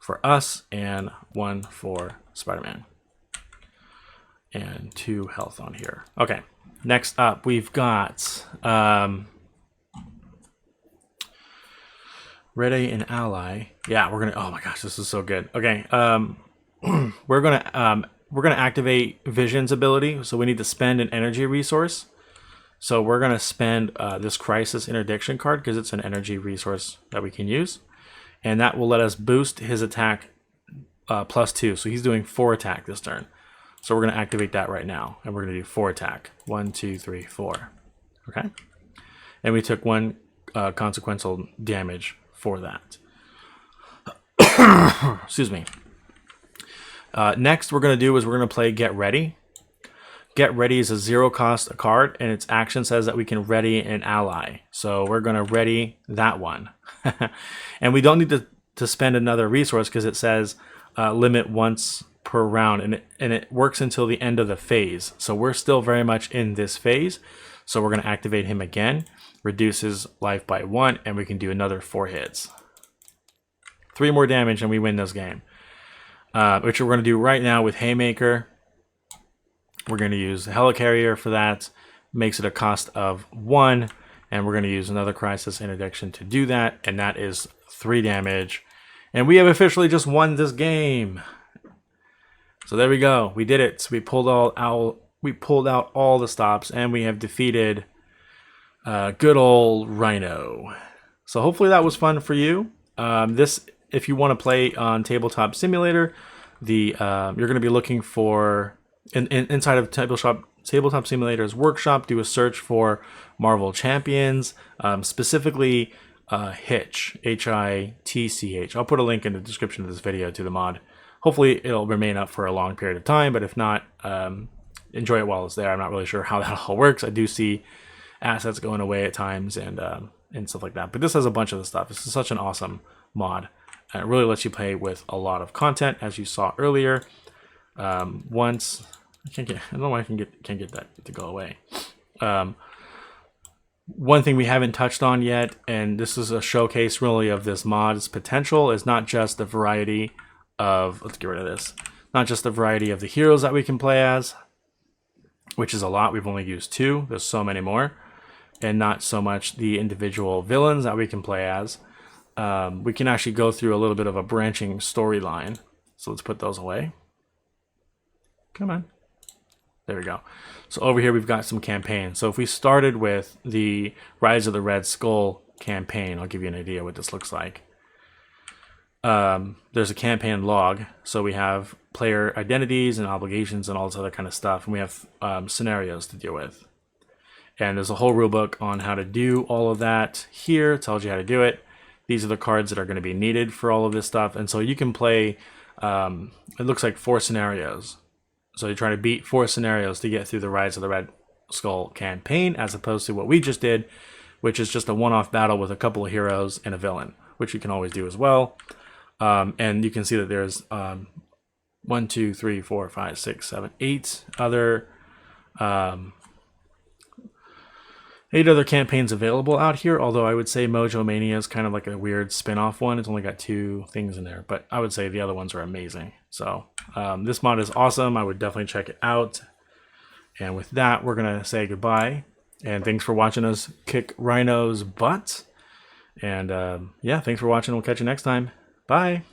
[SPEAKER 1] for us and 1 for Spider-Man. And 2 health on here. Okay, next up we've got ready an ally. Yeah, we're gonna. Oh my gosh, this is so good. Okay, we're gonna activate Vision's ability. So we need to spend an energy resource. So we're gonna spend this Crisis Interdiction card because it's an energy resource that we can use, and that will let us boost his attack +2. So he's doing 4 attack this turn. So we're gonna activate that right now, and we're gonna do 4 attack. 1, 2, 3, 4. Okay, and we took 1 consequential damage for that. Excuse me. Next we're going to do is we're going to play Get Ready. Get Ready is a 0 cost card, and its action says that we can ready an ally. So we're going to ready that one. And we don't need to spend another resource because it says limit once per round, and it works until the end of the phase. So we're still very much in this phase. So we're going to activate him again, reduce his life by 1, and we can do another 4 hits. 3 more damage and we win this game. Which we're going to do right now with Haymaker. We're going to use the Helicarrier for that. Makes it a cost of 1. And we're going to use another Crisis Interdiction to do that. And that is 3 damage. And we have officially just won this game. So there we go. We did it. We pulled out all the stops, and we have defeated good old Rhino. So hopefully that was fun for you. If you want to play on Tabletop Simulator, you're going to be looking for inside of Tabletop Simulator's workshop. Do a search for Marvel Champions, specifically Hitch, Hitch. I'll put a link in the description of this video to the mod. Hopefully it'll remain up for a long period of time, but if not, enjoy it while it's there. I'm not really sure how that all works. I do see assets going away at times and stuff like that, but this has a bunch of the stuff. This is such an awesome mod, and it really lets you play with a lot of content, as you saw earlier. Once I don't know why I can't get that to go away. One thing we haven't touched on yet, and this is a showcase really of this mod's potential, is not just the variety of, let's get rid of this, not just the variety of the heroes that we can play as, which is a lot. We've only used 2. There's so many more. And not so much the individual villains that we can play as. We can actually go through a little bit of a branching storyline. So let's put those away. Come on. There we go. So over here we've got some campaigns. So if we started with the Rise of the Red Skull campaign, I'll give you an idea what this looks like. there's a campaign log. So we have player identities and obligations and all this other kind of stuff. And we have scenarios to deal with. And there's a whole rule book on how to do all of that here. It tells you how to do it. These are the cards that are going to be needed for all of this stuff. And so you can play, it looks like 4 scenarios. So you're trying to beat 4 scenarios to get through the Rise of the Red Skull campaign, as opposed to what we just did, which is just a one-off battle with a couple of heroes and a villain, which you can always do as well. And you can see that there's 1, 2, 3, 4, 5, 6, 7, 8 other 8 other campaigns available out here, although I would say Mojo Mania is kind of like a weird spin-off one. It's only got 2 things in there, but I would say the other ones are amazing. So this mod is awesome. I would definitely check it out. And with that, we're going to say goodbye. And thanks for watching us kick Rhino's butt. And yeah, thanks for watching. We'll catch you next time. Bye.